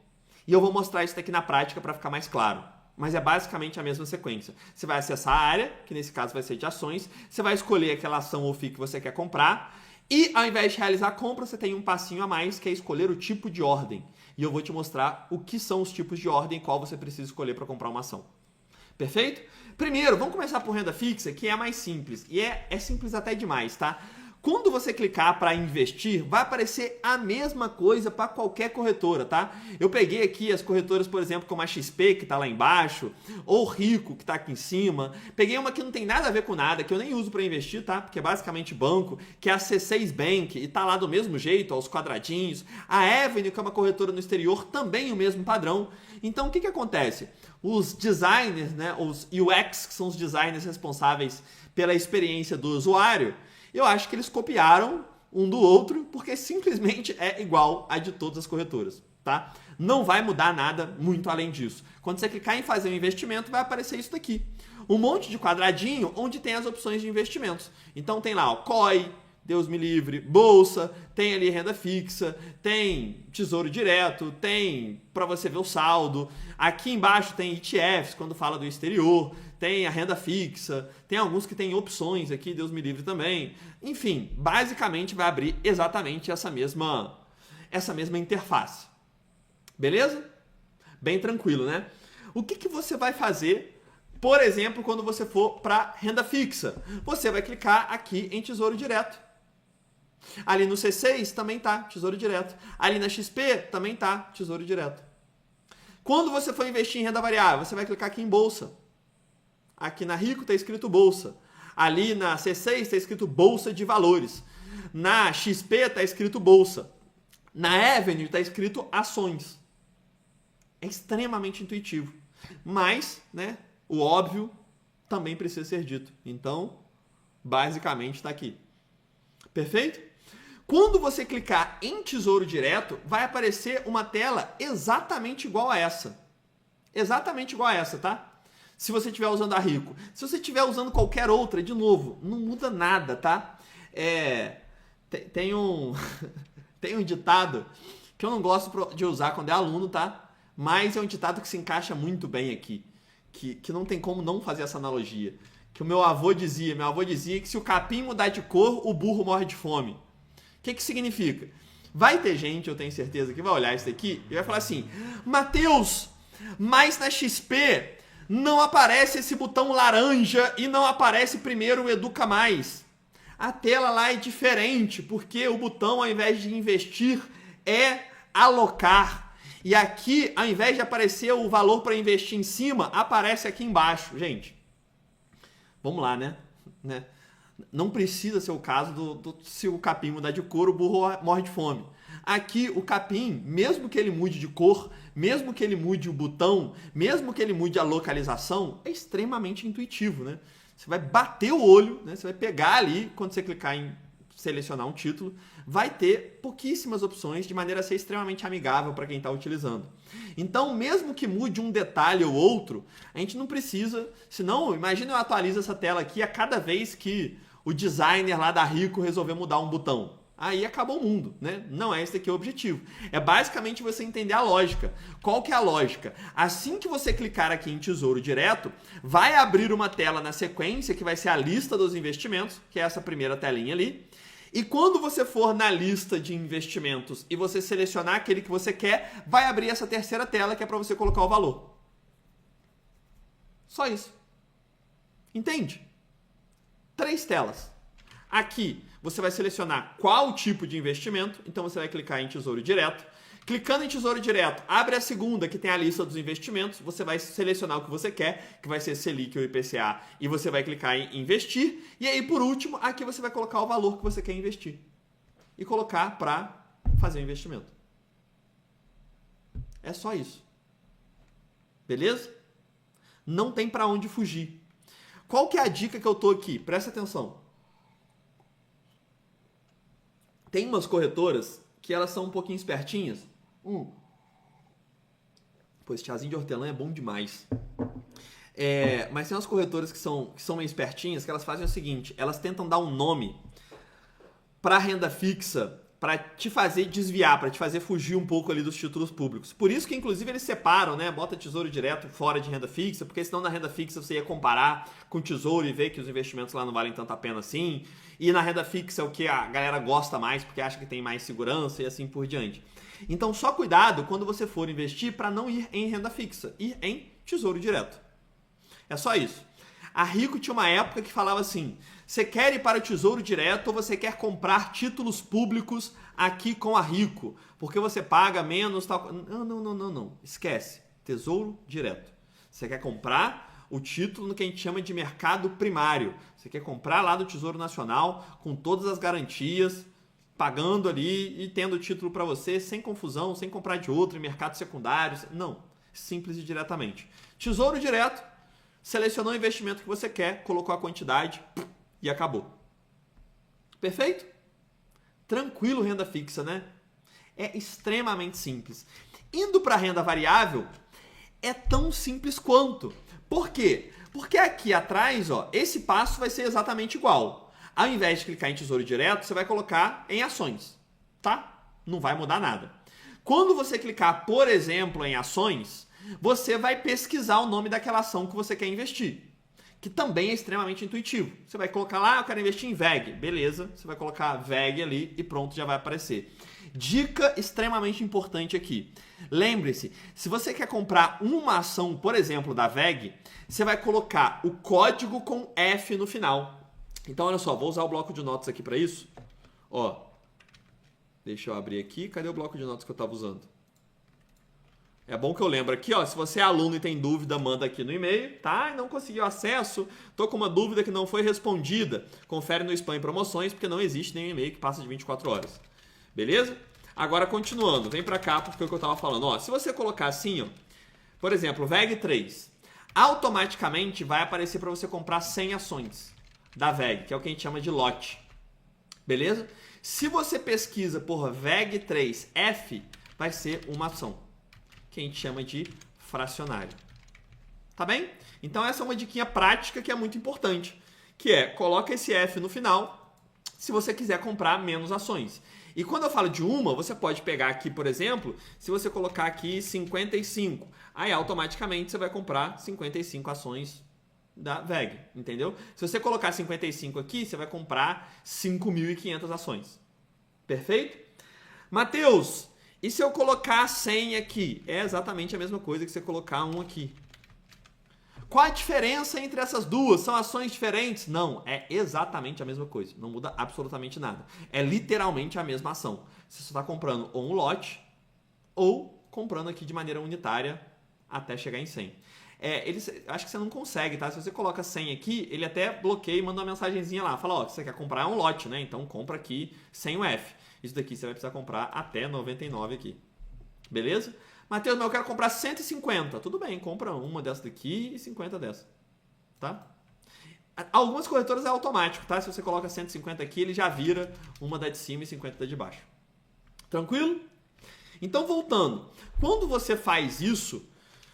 E eu vou mostrar isso aqui na prática para ficar mais claro. Mas é basicamente a mesma sequência. Você vai acessar a área, que nesse caso vai ser de ações, você vai escolher aquela ação ou FII que você quer comprar, e ao invés de realizar a compra, você tem um passinho a mais, que é escolher o tipo de ordem. E eu vou te mostrar o que são os tipos de ordem e qual você precisa escolher para comprar uma ação. Perfeito? Primeiro, vamos começar por renda fixa, que é a mais simples. E é simples até demais, tá? Quando você clicar para investir, vai aparecer a mesma coisa para qualquer corretora, tá? Eu peguei aqui as corretoras, por exemplo, como a XP, que está lá embaixo, ou Rico, que está aqui em cima. Peguei uma que não tem nada a ver com nada, que eu nem uso para investir, tá? Porque é basicamente banco, que é a C6 Bank, e tá lá do mesmo jeito, aos quadradinhos. A Avenue, que é uma corretora no exterior, também o mesmo padrão. Então, o que acontece? Os designers, né, os UX, que são os designers responsáveis pela experiência do usuário, eu acho que eles copiaram um do outro, porque simplesmente é igual a de todas as corretoras, tá? Não vai mudar nada muito além disso. Quando você clicar em fazer um investimento, vai aparecer isso daqui. Um monte de quadradinho onde tem as opções de investimentos. Então tem lá o COI, Deus me livre, bolsa, tem ali renda fixa, tem tesouro direto, tem para você ver o saldo. Aqui embaixo tem ETFs, quando fala do exterior, tem a renda fixa, tem alguns que tem opções aqui, Deus me livre também. Enfim, basicamente vai abrir exatamente essa mesma interface. Beleza? Bem tranquilo, né? O que você vai fazer, por exemplo, quando você for para renda fixa? Você vai clicar aqui em Tesouro Direto. Ali no C6 também tá Tesouro Direto. Ali na XP também tá Tesouro Direto. Quando você for investir em renda variável, você vai clicar aqui em Bolsa. Aqui na Rico está escrito Bolsa. Ali na C6 está escrito Bolsa de Valores. Na XP está escrito Bolsa. Na Avenue está escrito Ações. É extremamente intuitivo. Mas, né, o óbvio também precisa ser dito. Então, basicamente está aqui. Perfeito? Quando você clicar em Tesouro Direto, vai aparecer uma tela exatamente igual a essa. Exatamente igual a essa, tá? Se você estiver usando a Rico. Se você estiver usando qualquer outra, de novo, não muda nada, tá? Tem um ditado que eu não gosto de usar quando é aluno, tá? Mas é um ditado que se encaixa muito bem aqui. Que não tem como não fazer essa analogia. Que o meu avô dizia que se o capim mudar de cor, o burro morre de fome. O que significa? Vai ter gente, eu tenho certeza, que vai olhar isso daqui e vai falar assim: Matheus, mas na XP não aparece esse botão laranja e não aparece primeiro o Educa Mais. A tela lá é diferente, porque o botão, ao invés de investir, é alocar. E aqui, ao invés de aparecer o valor para investir em cima, aparece aqui embaixo. Gente, vamos lá, né? Não precisa ser o caso se o capim mudar de cor, o burro morre de fome. Aqui o capim, mesmo que ele mude de cor, mesmo que ele mude o botão, mesmo que ele mude a localização, é extremamente intuitivo, né? Você vai bater o olho, né? Você vai pegar ali, quando você clicar em selecionar um título, vai ter pouquíssimas opções de maneira a ser extremamente amigável para quem está utilizando. Então, mesmo que mude um detalhe ou outro, a gente não precisa, senão, imagina eu atualizo essa tela aqui a cada vez que o designer lá da Ricoh resolver mudar um botão. Aí acabou o mundo, né? Não é esse aqui o objetivo. É basicamente você entender a lógica. Qual que é a lógica? Assim que você clicar aqui em Tesouro Direto, vai abrir uma tela na sequência que vai ser a lista dos investimentos, que é essa primeira telinha ali. E quando você for na lista de investimentos e você selecionar aquele que você quer, vai abrir essa terceira tela que é para você colocar o valor. Só isso. Entende? 3 telas. Aqui você vai selecionar qual tipo de investimento, então você vai clicar em Tesouro Direto. Clicando em Tesouro Direto, abre a segunda que tem a lista dos investimentos, você vai selecionar o que você quer, que vai ser Selic ou IPCA, e você vai clicar em Investir. E aí, por último, aqui você vai colocar o valor que você quer investir e colocar para fazer o investimento. É só isso. Beleza? Não tem para onde fugir. Qual que é a dica que eu tô aqui? Presta atenção. Tem umas corretoras que elas são um pouquinho espertinhas. Pô, esse chazinho de hortelã é bom demais. Mas tem umas corretoras que são meio espertinhas, que elas fazem o seguinte, elas tentam dar um nome para renda fixa, para te fazer desviar, para te fazer fugir um pouco ali dos títulos públicos. Por isso que, inclusive, eles separam, né? Bota Tesouro Direto fora de renda fixa, porque senão na renda fixa você ia comparar com o Tesouro e ver que os investimentos lá não valem tanta pena assim. E na renda fixa é o que a galera gosta mais, porque acha que tem mais segurança e assim por diante. Então, só cuidado quando você for investir para não ir em renda fixa, ir em Tesouro Direto. É só isso. A Ricoh tinha uma época que falava assim, você quer ir para o Tesouro Direto ou você quer comprar títulos públicos aqui com a Ricoh? Porque você paga menos, tal... Não. Esquece. Tesouro Direto. Você quer comprar o título no que a gente chama de mercado primário. Você quer comprar lá do Tesouro Nacional com todas as garantias, pagando ali e tendo o título para você, sem confusão, sem comprar de outro em mercados secundários. Não. Simples e diretamente. Tesouro Direto. Selecionou o investimento que você quer, colocou a quantidade e acabou. Perfeito? Tranquilo renda fixa, né? É extremamente simples. Indo para a renda variável, é tão simples quanto. Por quê? Porque aqui atrás, ó, esse passo vai ser exatamente igual. Ao invés de clicar em Tesouro Direto, você vai colocar em ações, tá? Não vai mudar nada. Quando você clicar, por exemplo, em ações, você vai pesquisar o nome daquela ação que você quer investir, que também é extremamente intuitivo. Você vai colocar lá, eu quero investir em VEG. Beleza, você vai colocar VEG ali e pronto, já vai aparecer. Dica extremamente importante aqui. Lembre-se, se você quer comprar uma ação, por exemplo, da VEG, você vai colocar o código com F no final. Então, olha só, vou usar o bloco de notas aqui para isso. Ó, deixa eu abrir aqui. Cadê o bloco de notas que eu estava usando? É bom que eu lembro aqui, ó, se você é aluno e tem dúvida, manda aqui no e-mail, tá? E não conseguiu acesso, tô com uma dúvida que não foi respondida. Confere no spam e promoções, porque não existe nenhum e-mail que passa de 24 horas. Beleza? Agora, continuando, vem pra cá porque é o que eu tava falando. Ó, se você colocar assim, ó, por exemplo, VEG3, automaticamente vai aparecer para você comprar 100 ações da VEG, que é o que a gente chama de lote. Beleza? Se você pesquisa por VEG3F, vai ser uma ação, que a gente chama de fracionário. Tá bem? Então essa é uma diquinha prática que é muito importante, que é, coloca esse F no final, se você quiser comprar menos ações. E quando eu falo de uma, você pode pegar aqui, por exemplo, se você colocar aqui 55, aí automaticamente você vai comprar 55 ações da VEG, entendeu? Se você colocar 55 aqui, você vai comprar 5.500 ações. Perfeito? Matheus, e se eu colocar 100 aqui? É exatamente a mesma coisa que você colocar um aqui. Qual a diferença entre essas duas? São ações diferentes? Não, é exatamente a mesma coisa. Não muda absolutamente nada. É literalmente a mesma ação. Você só está comprando ou um lote ou comprando aqui de maneira unitária até chegar em 100. Acho que você não consegue, tá? Se você coloca 100 aqui, ele até bloqueia e manda uma mensagenzinha lá. Fala, ó, você quer comprar um lote, né? Então compra aqui sem o F. Isso daqui você vai precisar comprar até 99 aqui. Beleza? Matheus, mas eu quero comprar 150. Tudo bem, compra uma dessa daqui e 50 dessa. Tá? Algumas corretoras é automático, tá? Se você coloca 150 aqui, ele já vira uma da de cima e 50 da de baixo. Tranquilo? Então, voltando. Quando você faz isso,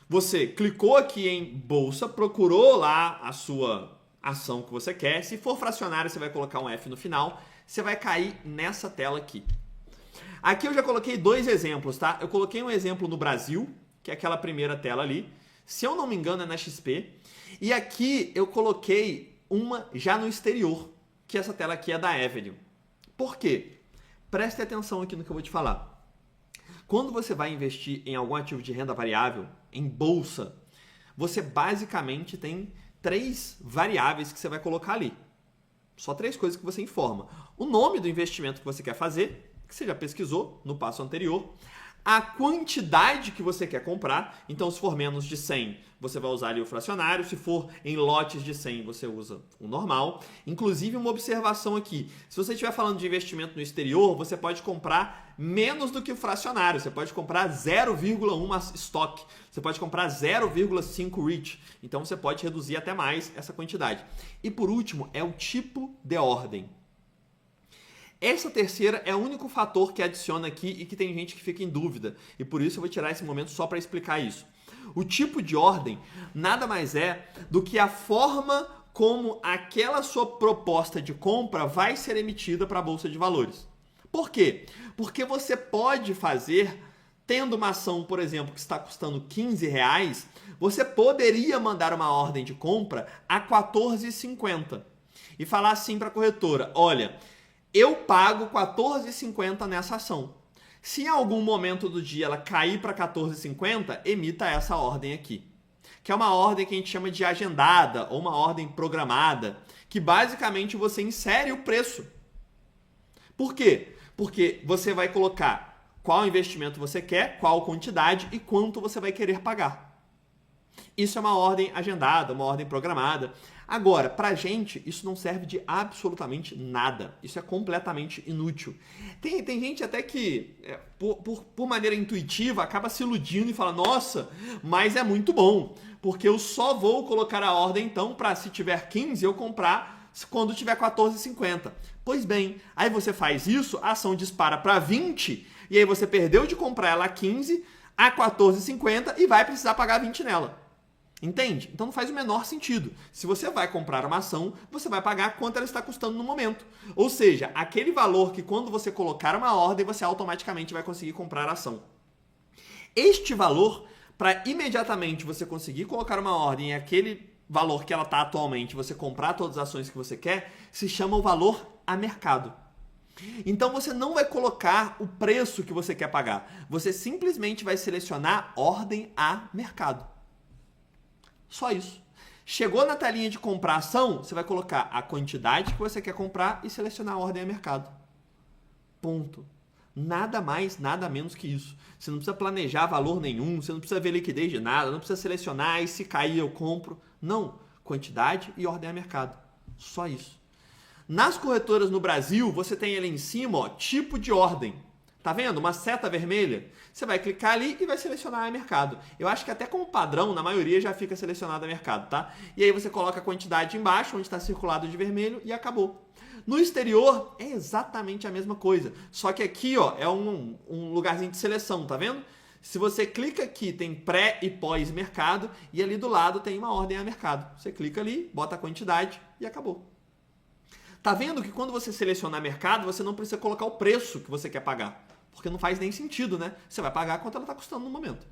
você clicou aqui em bolsa, procurou lá a sua ação que você quer. Se for fracionário, você vai colocar um F no final. Você vai cair nessa tela aqui. Aqui eu já coloquei 2 exemplos, tá? Eu coloquei um exemplo no Brasil, que é aquela primeira tela ali. Se eu não me engano, é na XP. E aqui eu coloquei uma já no exterior, que essa tela aqui é da Avenue. Por quê? Preste atenção aqui no que eu vou te falar. Quando você vai investir em algum ativo de renda variável, em bolsa, você basicamente tem 3 variáveis que você vai colocar ali. Só 3 coisas que você informa. O nome do investimento que você quer fazer, que você já pesquisou no passo anterior. A quantidade que você quer comprar. Então, se for menos de 100, você vai usar ali o fracionário. Se for em lotes de 100, você usa o normal. Inclusive, uma observação aqui. Se você estiver falando de investimento no exterior, você pode comprar menos do que o fracionário. Você pode comprar 0,1 estoque. Você pode comprar 0,5 REIT. Então, você pode reduzir até mais essa quantidade. E, por último, é o tipo de ordem. Essa terceira é o único fator que adiciona aqui e que tem gente que fica em dúvida. E por isso eu vou tirar esse momento só para explicar isso. O tipo de ordem nada mais é do que a forma como aquela sua proposta de compra vai ser emitida para a Bolsa de Valores. Por quê? Porque você pode fazer, tendo uma ação, por exemplo, que está custando R$15, você poderia mandar uma ordem de compra a R$14,50 e falar assim para a corretora, olha, eu pago R$14,50 nessa ação. Se em algum momento do dia ela cair para R$14,50, emita essa ordem aqui. Que é uma ordem que a gente chama de agendada ou uma ordem programada, que basicamente você insere o preço. Por quê? Porque você vai colocar qual investimento você quer, qual quantidade e quanto você vai querer pagar. Isso é uma ordem agendada, uma ordem programada. Agora, pra gente, isso não serve de absolutamente nada. Isso é completamente inútil. Tem gente até que, por maneira intuitiva, acaba se iludindo e fala, nossa, mas é muito bom, porque eu só vou colocar a ordem, então, para se tiver 15, eu comprar quando tiver 14,50. Pois bem, aí você faz isso, a ação dispara para 20, e aí você perdeu de comprar ela a 15, a 14,50 e vai precisar pagar 20 nela. Entende? Então não faz o menor sentido. Se você vai comprar uma ação, você vai pagar quanto ela está custando no momento. Ou seja, aquele valor que quando você colocar uma ordem, você automaticamente vai conseguir comprar a ação. Este valor, para imediatamente você conseguir colocar uma ordem em aquele valor que ela está atualmente, você comprar todas as ações que você quer, se chama o valor a mercado. Então você não vai colocar o preço que você quer pagar. Você simplesmente vai selecionar ordem a mercado. Só isso. Chegou na telinha de comprar ação, você vai colocar a quantidade que você quer comprar e selecionar a ordem a mercado. Ponto. Nada mais, nada menos que isso. Você não precisa planejar valor nenhum, você não precisa ver liquidez de nada, não precisa selecionar e se cair eu compro. Não. Quantidade e ordem a mercado. Só isso. Nas corretoras no Brasil, você tem ali em cima, ó, tipo de ordem. Tá vendo? Uma seta vermelha. Você vai clicar ali e vai selecionar a mercado. Eu acho que até como padrão, na maioria já fica selecionado a mercado, tá? E aí você coloca a quantidade embaixo, onde está circulado de vermelho e acabou. No exterior é exatamente a mesma coisa. Só que aqui, ó, é um lugarzinho de seleção, tá vendo? Se você clica aqui, tem pré e pós-mercado e ali do lado tem uma ordem a mercado. Você clica ali, bota a quantidade e acabou. Tá vendo que quando você selecionar mercado, você não precisa colocar o preço que você quer pagar. Porque não faz nem sentido, né? Você vai pagar quanto ela está custando no momento.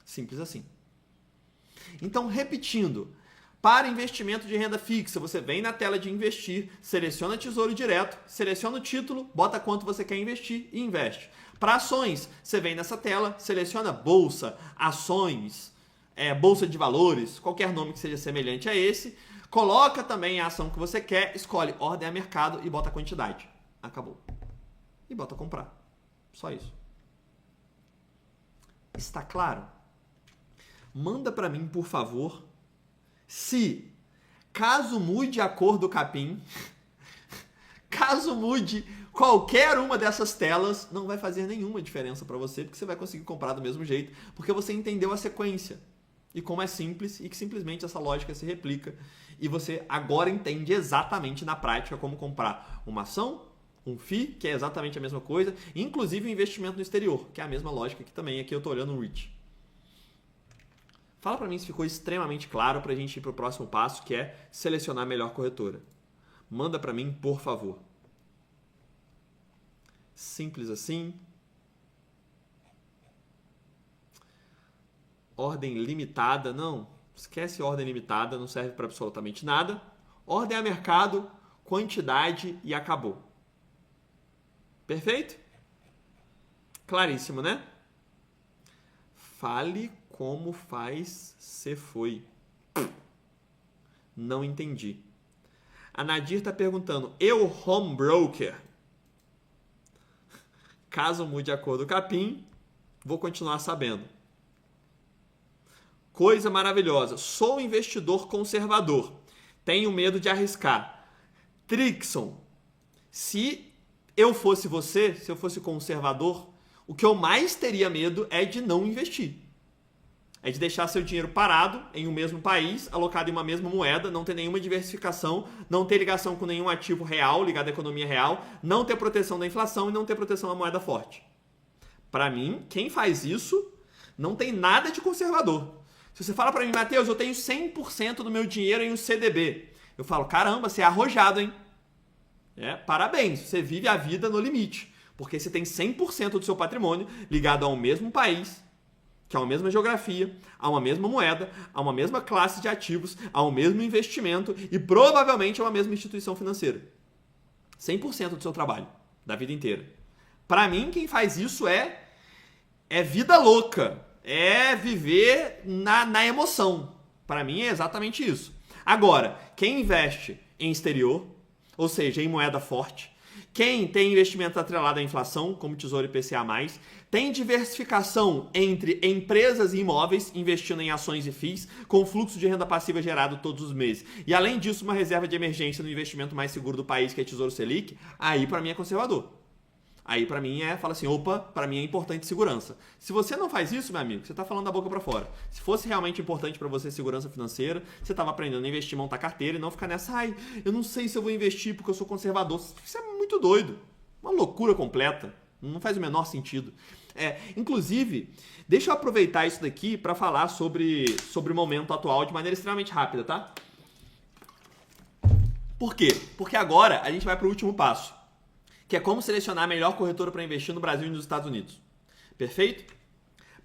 Simples assim. Então, repetindo. Para investimento de renda fixa, você vem na tela de investir, seleciona Tesouro Direto, seleciona o título, bota quanto você quer investir e investe. Para ações, você vem nessa tela, seleciona Bolsa, Ações, Bolsa de Valores, qualquer nome que seja semelhante a esse. Coloca também a ação que você quer, escolhe ordem a mercado e bota a quantidade. Acabou. E bota comprar. Só isso. Está claro? Manda para mim, por favor, caso mude a cor do capim, caso mude Qualquer uma dessas telas não vai fazer nenhuma diferença para você, porque você vai conseguir comprar do mesmo jeito, porque você entendeu a sequência e como é simples e que simplesmente essa lógica se replica e você agora entende exatamente na prática como comprar uma ação, um FII, que é exatamente a mesma coisa, inclusive o investimento no exterior, que é a mesma lógica que também aqui eu estou olhando no REIT. Fala para mim se ficou extremamente claro para a gente ir para o próximo passo, que é selecionar a melhor corretora. Manda para mim, por favor. Simples assim. Ordem limitada, não. Esquece ordem limitada, não serve para absolutamente nada. Ordem a mercado, quantidade e acabou. Perfeito? Claríssimo, né? Fale como faz se foi. Não entendi. A Nadir está perguntando, eu home broker? Caso mude a cor do capim, vou continuar sabendo. Coisa maravilhosa. Sou investidor conservador. Tenho medo de arriscar. Trixon, se eu fosse você, se eu fosse conservador, o que eu mais teria medo é de não investir. É de deixar seu dinheiro parado em um mesmo país, alocado em uma mesma moeda, não ter nenhuma diversificação, não ter ligação com nenhum ativo real, ligado à economia real, não ter proteção da inflação e não ter proteção da moeda forte. Para mim, quem faz isso não tem nada de conservador. Se você fala para mim, Matheus, eu tenho 100% do meu dinheiro em um CDB. Eu falo, caramba, você é arrojado, hein? Parabéns, você vive a vida no limite. Porque você tem 100% do seu patrimônio ligado ao mesmo país, que é a mesma geografia, a uma mesma moeda, a uma mesma classe de ativos, a um mesmo investimento e provavelmente a uma mesma instituição financeira. 100% do seu trabalho, da vida inteira. Para mim, quem faz isso é vida louca, é viver na emoção. Para mim é exatamente isso. Agora, quem investe em exterior, ou seja, em moeda forte, quem tem investimento atrelado à inflação, como Tesouro IPCA+, tem diversificação entre empresas e imóveis, investindo em ações e FIIs, com fluxo de renda passiva gerado todos os meses. E além disso, uma reserva de emergência no investimento mais seguro do país, que é Tesouro Selic, aí para mim é conservador. Aí para mim fala assim, opa, para mim é importante segurança. Se você não faz isso, meu amigo, você está falando da boca para fora. Se fosse realmente importante para você segurança financeira, você estava aprendendo a investir, montar carteira e não ficar nessa, eu não sei se eu vou investir porque eu sou conservador. Isso é muito doido. Uma loucura completa. Não faz o menor sentido. Inclusive, deixa eu aproveitar isso daqui para falar sobre o momento atual de maneira extremamente rápida, tá? Por quê? Porque agora a gente vai para o último passo, que é como selecionar a melhor corretora para investir no Brasil e nos Estados Unidos. Perfeito?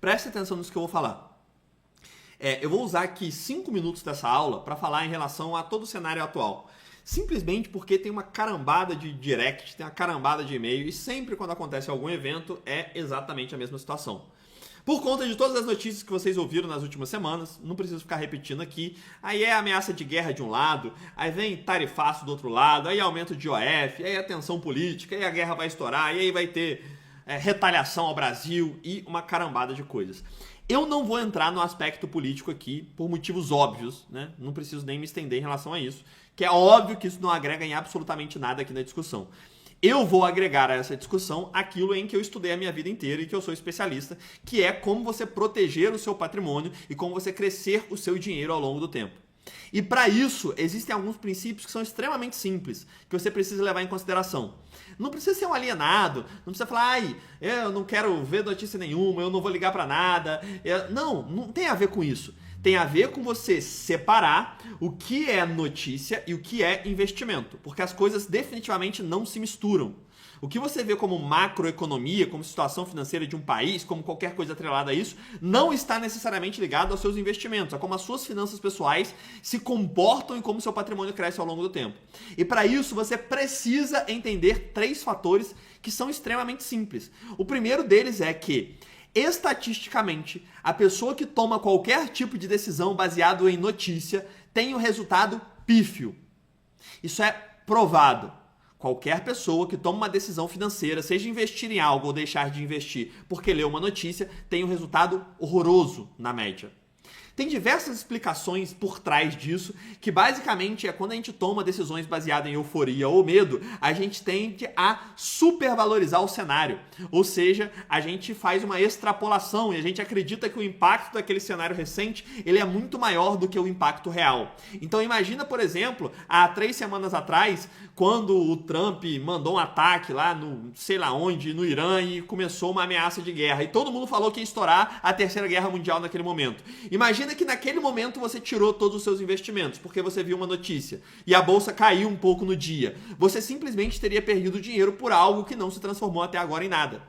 Preste atenção nisso que eu vou falar. Eu vou usar aqui 5 minutos dessa aula para falar em relação a todo o cenário atual. Simplesmente porque tem uma carambada de direct, tem uma carambada de e-mail e sempre quando acontece algum evento é exatamente a mesma situação. Por conta de todas as notícias que vocês ouviram nas últimas semanas, não preciso ficar repetindo aqui, aí é ameaça de guerra de um lado, aí vem tarifaço do outro lado, aí aumento de IOF, aí a tensão política, aí a guerra vai estourar, e aí vai ter retaliação ao Brasil e uma carambada de coisas. Eu não vou entrar no aspecto político aqui por motivos óbvios, né? Não preciso nem me estender em relação a isso, que é óbvio que isso não agrega em absolutamente nada aqui na discussão. Eu vou agregar a essa discussão aquilo em que eu estudei a minha vida inteira e que eu sou especialista, que é como você proteger o seu patrimônio e como você crescer o seu dinheiro ao longo do tempo. E para isso, existem alguns princípios que são extremamente simples, que você precisa levar em consideração. Não precisa ser um alienado, não precisa falar, eu não quero ver notícia nenhuma, eu não vou ligar para nada. Não tem a ver com isso. Tem a ver com você separar o que é notícia e o que é investimento, porque as coisas definitivamente não se misturam. O que você vê como macroeconomia, como situação financeira de um país, como qualquer coisa atrelada a isso, não está necessariamente ligado aos seus investimentos, a como as suas finanças pessoais se comportam e como seu patrimônio cresce ao longo do tempo. E para isso você precisa entender 3 fatores que são extremamente simples. O primeiro deles é que, estatisticamente, a pessoa que toma qualquer tipo de decisão baseado em notícia tem um resultado pífio. Isso é provado. Qualquer pessoa que toma uma decisão financeira, seja investir em algo ou deixar de investir porque leu uma notícia, tem um resultado horroroso na média. Tem diversas explicações por trás disso, que basicamente é quando a gente toma decisões baseadas em euforia ou medo, a gente tende a supervalorizar o cenário. Ou seja, a gente faz uma extrapolação e a gente acredita que o impacto daquele cenário recente ele é muito maior do que o impacto real. Então imagina, por exemplo, há 3 semanas atrás, quando o Trump mandou um ataque lá no sei lá onde, no Irã, e começou uma ameaça de guerra. E todo mundo falou que ia estourar a Terceira Guerra Mundial naquele momento. Imagina que naquele momento você tirou todos os seus investimentos, porque você viu uma notícia e a bolsa caiu um pouco no dia. Você simplesmente teria perdido dinheiro por algo que não se transformou até agora em nada.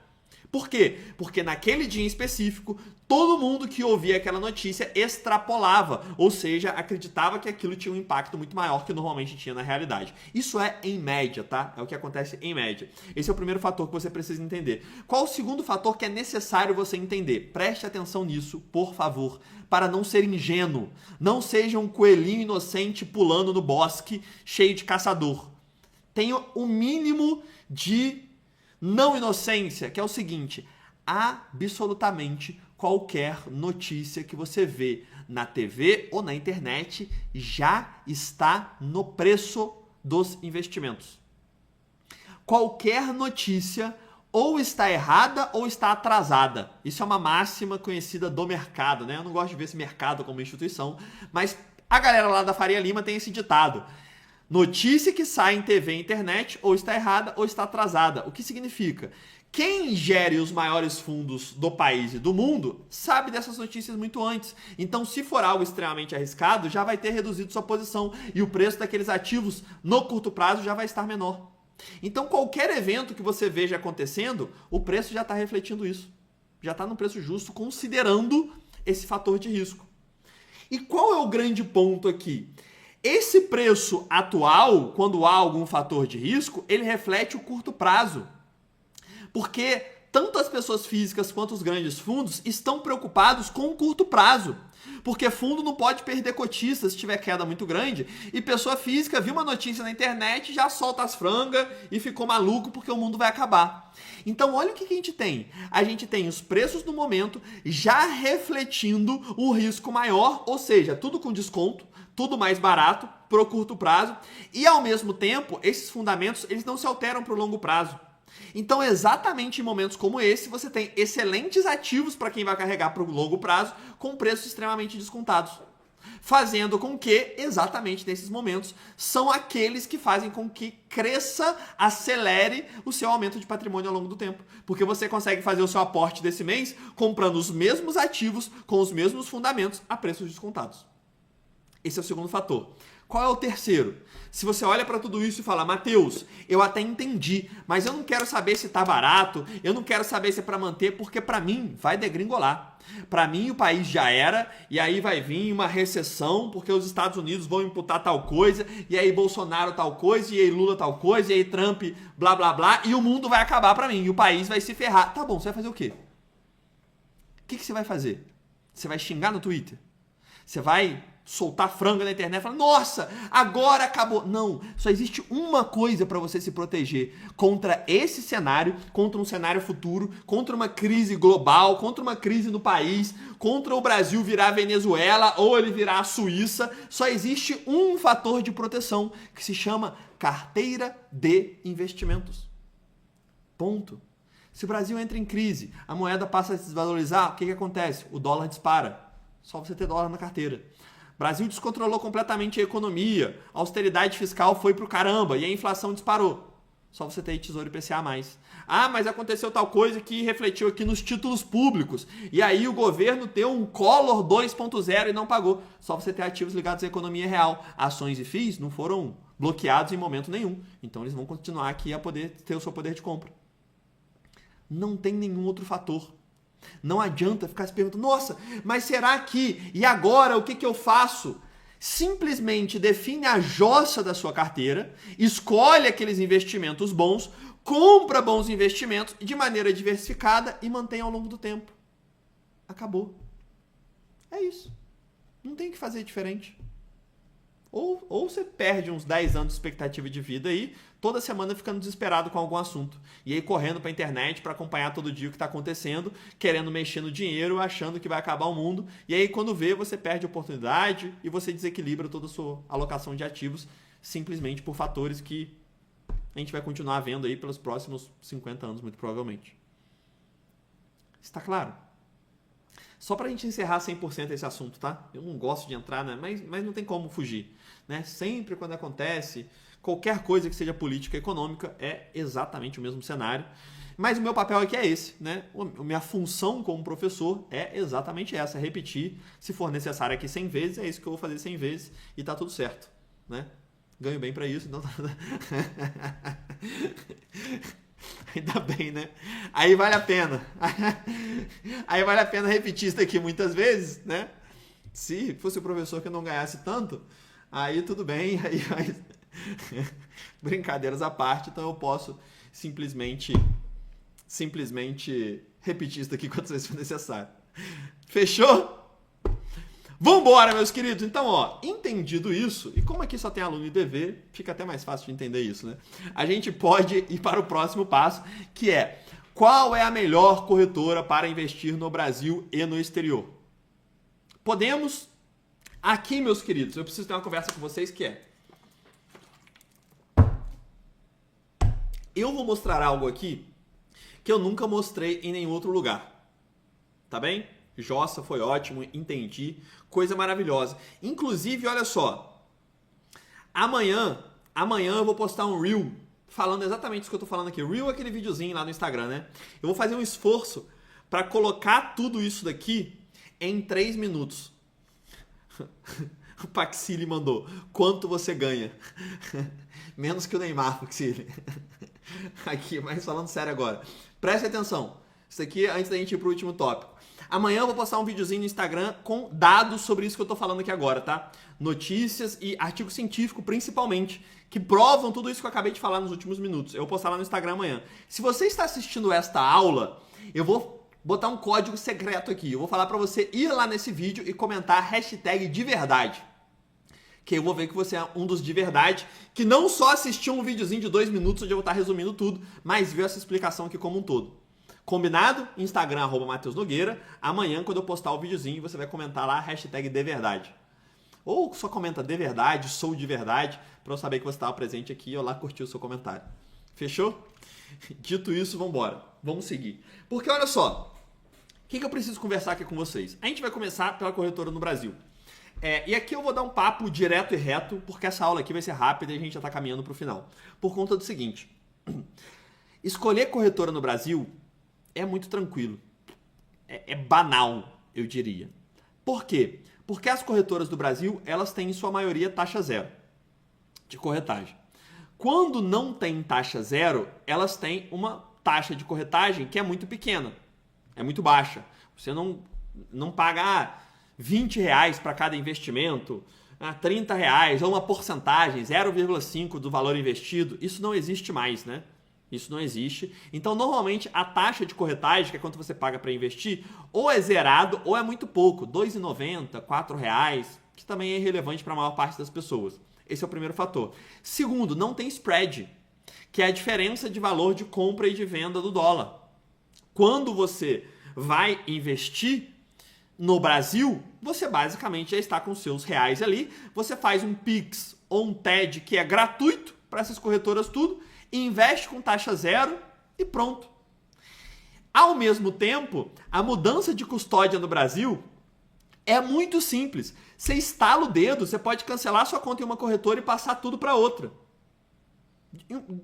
Por quê? Porque naquele dia em específico, todo mundo que ouvia aquela notícia extrapolava, ou seja, acreditava que aquilo tinha um impacto muito maior que normalmente tinha na realidade. Isso é em média, tá? É o que acontece em média. Esse é o primeiro fator que você precisa entender. Qual o segundo fator que é necessário você entender? Preste atenção nisso, por favor, para não ser ingênuo. Não seja um coelhinho inocente pulando no bosque cheio de caçador. Tenha o mínimo de não inocência, que é o seguinte: absolutamente qualquer notícia que você vê na TV ou na internet já está no preço dos investimentos. Qualquer notícia ou está errada ou está atrasada. Isso é uma máxima conhecida do mercado, né? Eu não gosto de ver esse mercado como instituição, mas a galera lá da Faria Lima tem esse ditado: notícia que sai em TV e internet ou está errada ou está atrasada. O que significa? Quem gere os maiores fundos do país e do mundo sabe dessas notícias muito antes. Então, se for algo extremamente arriscado, já vai ter reduzido sua posição e o preço daqueles ativos no curto prazo já vai estar menor. Então, qualquer evento que você veja acontecendo, o preço já está refletindo isso. Já está no preço justo, considerando esse fator de risco. E qual é o grande ponto aqui? Esse preço atual, quando há algum fator de risco, ele reflete o curto prazo. Porque tanto as pessoas físicas quanto os grandes fundos estão preocupados com o curto prazo. Porque fundo não pode perder cotista se tiver queda muito grande. E pessoa física viu uma notícia na internet, já solta as frangas e ficou maluco porque o mundo vai acabar. Então olha o que a gente tem. A gente tem os preços no momento já refletindo o risco maior, ou seja, tudo com desconto, tudo mais barato para o curto prazo. E ao mesmo tempo, esses fundamentos eles não se alteram para o longo prazo. Então, exatamente em momentos como esse, você tem excelentes ativos para quem vai carregar para o longo prazo com preços extremamente descontados. Fazendo com que, exatamente nesses momentos, são aqueles que fazem com que cresça, acelere o seu aumento de patrimônio ao longo do tempo. Porque você consegue fazer o seu aporte desse mês comprando os mesmos ativos com os mesmos fundamentos a preços descontados. Esse é o segundo fator. Qual é o terceiro? Se você olha para tudo isso e fala: Matheus, eu até entendi, mas eu não quero saber se está barato, eu não quero saber se é para manter, porque para mim vai degringolar. Para mim o país já era, e aí vai vir uma recessão, porque os Estados Unidos vão imputar tal coisa, e aí Bolsonaro tal coisa, e aí Lula tal coisa, e aí Trump blá blá blá, e o mundo vai acabar para mim, e o país vai se ferrar. Tá bom, você vai fazer o quê? O que você vai fazer? Você vai xingar no Twitter? Você vai soltar franga na internet e falar: nossa, agora acabou. Não, só existe uma coisa para você se proteger contra esse cenário, contra um cenário futuro, contra uma crise global, contra uma crise no país, contra o Brasil virar Venezuela ou ele virar a Suíça. Só existe um fator de proteção que se chama carteira de investimentos. Ponto. Se o Brasil entra em crise, a moeda passa a se desvalorizar, o que acontece? O dólar dispara. Só você ter dólar na carteira. O Brasil descontrolou completamente a economia, a austeridade fiscal foi pro caramba e a inflação disparou. Só você ter Tesouro IPCA+. Ah, mas aconteceu tal coisa que refletiu aqui nos títulos públicos. E aí o governo deu um Collor 2.0 e não pagou. Só você ter ativos ligados à economia real. Ações e FIIs não foram bloqueados em momento nenhum. Então eles vão continuar aqui a poder ter o seu poder de compra. Não tem nenhum outro fator. Não adianta ficar se perguntando: nossa, mas será que? E agora o que eu faço? Simplesmente define a jossa da sua carteira, escolhe aqueles investimentos bons, compra bons investimentos de maneira diversificada e mantém ao longo do tempo. Acabou. É isso. Não tem o que fazer diferente. Ou você perde uns 10 anos de expectativa de vida aí, toda semana ficando desesperado com algum assunto. E aí correndo pra internet para acompanhar todo dia o que está acontecendo, querendo mexer no dinheiro, achando que vai acabar o mundo. E aí quando vê, você perde a oportunidade e você desequilibra toda a sua alocação de ativos simplesmente por fatores que a gente vai continuar vendo aí pelos próximos 50 anos, muito provavelmente. Está claro? Só para a gente encerrar 100% esse assunto, tá? Eu não gosto de entrar, né? Mas não tem como fugir, né? Sempre quando acontece qualquer coisa que seja política e econômica é exatamente o mesmo cenário. Mas o meu papel aqui é esse, né? A minha função como professor é exatamente essa, é repetir, se for necessário aqui 100 vezes, é isso que eu vou fazer 100 vezes e tá tudo certo, né? Ganho bem para isso, então tá... Ainda bem, né? Aí vale a pena. Aí vale a pena repetir isso aqui muitas vezes, né? Se fosse o professor que não ganhasse tanto, aí tudo bem. Aí... Brincadeiras à parte, então eu posso simplesmente repetir isso aqui quantas vezes for necessário. Fechou? Vambora, meus queridos! Então, ó, entendido isso, e como aqui só tem aluno e dever, fica até mais fácil de entender isso, né? A gente pode ir para o próximo passo, que é: qual é a melhor corretora para investir no Brasil e no exterior? Podemos? Aqui, meus queridos, eu preciso ter uma conversa com vocês que é: eu vou mostrar algo aqui que eu nunca mostrei em nenhum outro lugar. Tá bem? Jossa, foi ótimo, entendi. Coisa maravilhosa. Inclusive, olha só. Amanhã eu vou postar um Reel falando exatamente isso que eu tô falando aqui. Reel é aquele videozinho lá no Instagram, né? Eu vou fazer um esforço para colocar tudo isso daqui em 3 minutos. O Paxili mandou: quanto você ganha? Menos que o Neymar, Paxili. Aqui, mas falando sério agora. Preste atenção. Isso aqui antes da gente ir pro último tópico. Amanhã eu vou postar um videozinho no Instagram com dados sobre isso que eu tô falando aqui agora, tá? Notícias e artigo científico, principalmente, que provam tudo isso que eu acabei de falar nos últimos minutos. Eu vou postar lá no Instagram amanhã. Se você está assistindo esta aula, eu vou botar um código secreto aqui. Eu vou falar pra você ir lá nesse vídeo e comentar hashtag de verdade. Que eu vou ver que você é um dos de verdade, que não só assistiu um videozinho de 2 minutos onde eu vou estar resumindo tudo, mas viu essa explicação aqui como um todo. Combinado? Instagram, @Matheus Nogueira. Amanhã, quando eu postar o videozinho, você vai comentar lá, hashtag de verdade. Ou só comenta de verdade, sou de verdade, pra eu saber que você estava presente aqui e eu lá curti o seu comentário. Fechou? Dito isso, vamos embora. Vamos seguir. Porque olha só, o que eu preciso conversar aqui com vocês? A gente vai começar pela corretora no Brasil. E aqui eu vou dar um papo direto e reto, porque essa aula aqui vai ser rápida e a gente já está caminhando para o final. Por conta do seguinte: escolher corretora no Brasil é muito tranquilo. É banal, eu diria. Por quê? Porque as corretoras do Brasil, elas têm em sua maioria taxa zero de corretagem. Quando não tem taxa zero, elas têm uma taxa de corretagem que é muito pequena, é muito baixa. Você não paga R$20 para cada investimento, R$30 ou uma porcentagem, 0,5 do valor investido. Isso não existe mais, né? Isso não existe. Então, normalmente, a taxa de corretagem, que é quanto você paga para investir, ou é zerado ou é muito pouco, R$2,90, R$4, que também é irrelevante para a maior parte das pessoas. Esse é o primeiro fator. Segundo, não tem spread, que é a diferença de valor de compra e de venda do dólar. Quando você vai investir no Brasil, você basicamente já está com seus reais ali, você faz um Pix ou um TED que é gratuito para essas corretoras tudo, investe com taxa zero e pronto. Ao mesmo tempo, a mudança de custódia no Brasil é muito simples. Você estala o dedo, você pode cancelar sua conta em uma corretora e passar tudo para outra.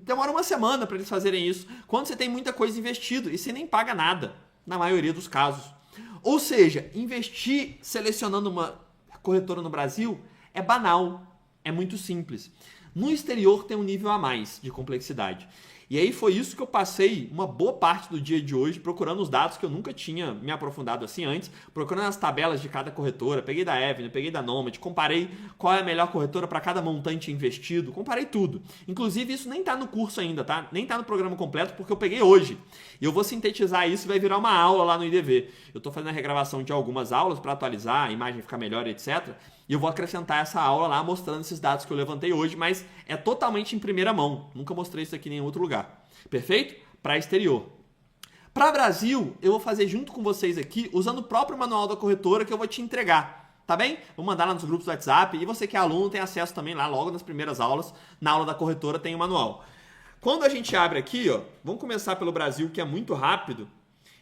Demora uma semana para eles fazerem isso, quando você tem muita coisa investido e você nem paga nada, na maioria dos casos. Ou seja, investir selecionando uma corretora no Brasil é banal, é muito simples. No exterior tem um nível a mais de complexidade. E aí foi isso que eu passei uma boa parte do dia de hoje procurando os dados que eu nunca tinha me aprofundado assim antes, procurando as tabelas de cada corretora, peguei da Avenue, peguei da Nomad, comparei qual é a melhor corretora para cada montante investido, comparei tudo. Inclusive isso nem está no curso ainda, tá? Nem está no programa completo porque eu peguei hoje. E eu vou sintetizar isso e vai virar uma aula lá no IDV. Eu estou fazendo a regravação de algumas aulas para atualizar, a imagem ficar melhor, etc. E eu vou acrescentar essa aula lá mostrando esses dados que eu levantei hoje, mas é totalmente em primeira mão. Nunca mostrei isso aqui em nenhum outro lugar. Perfeito? Para exterior. Para Brasil, eu vou fazer junto com vocês aqui, usando o próprio manual da corretora que eu vou te entregar. Tá bem? Vou mandar lá nos grupos do WhatsApp. E você que é aluno tem acesso também lá logo nas primeiras aulas. Na aula da corretora tem o manual. Quando a gente abre aqui, ó, vamos começar pelo Brasil, que é muito rápido.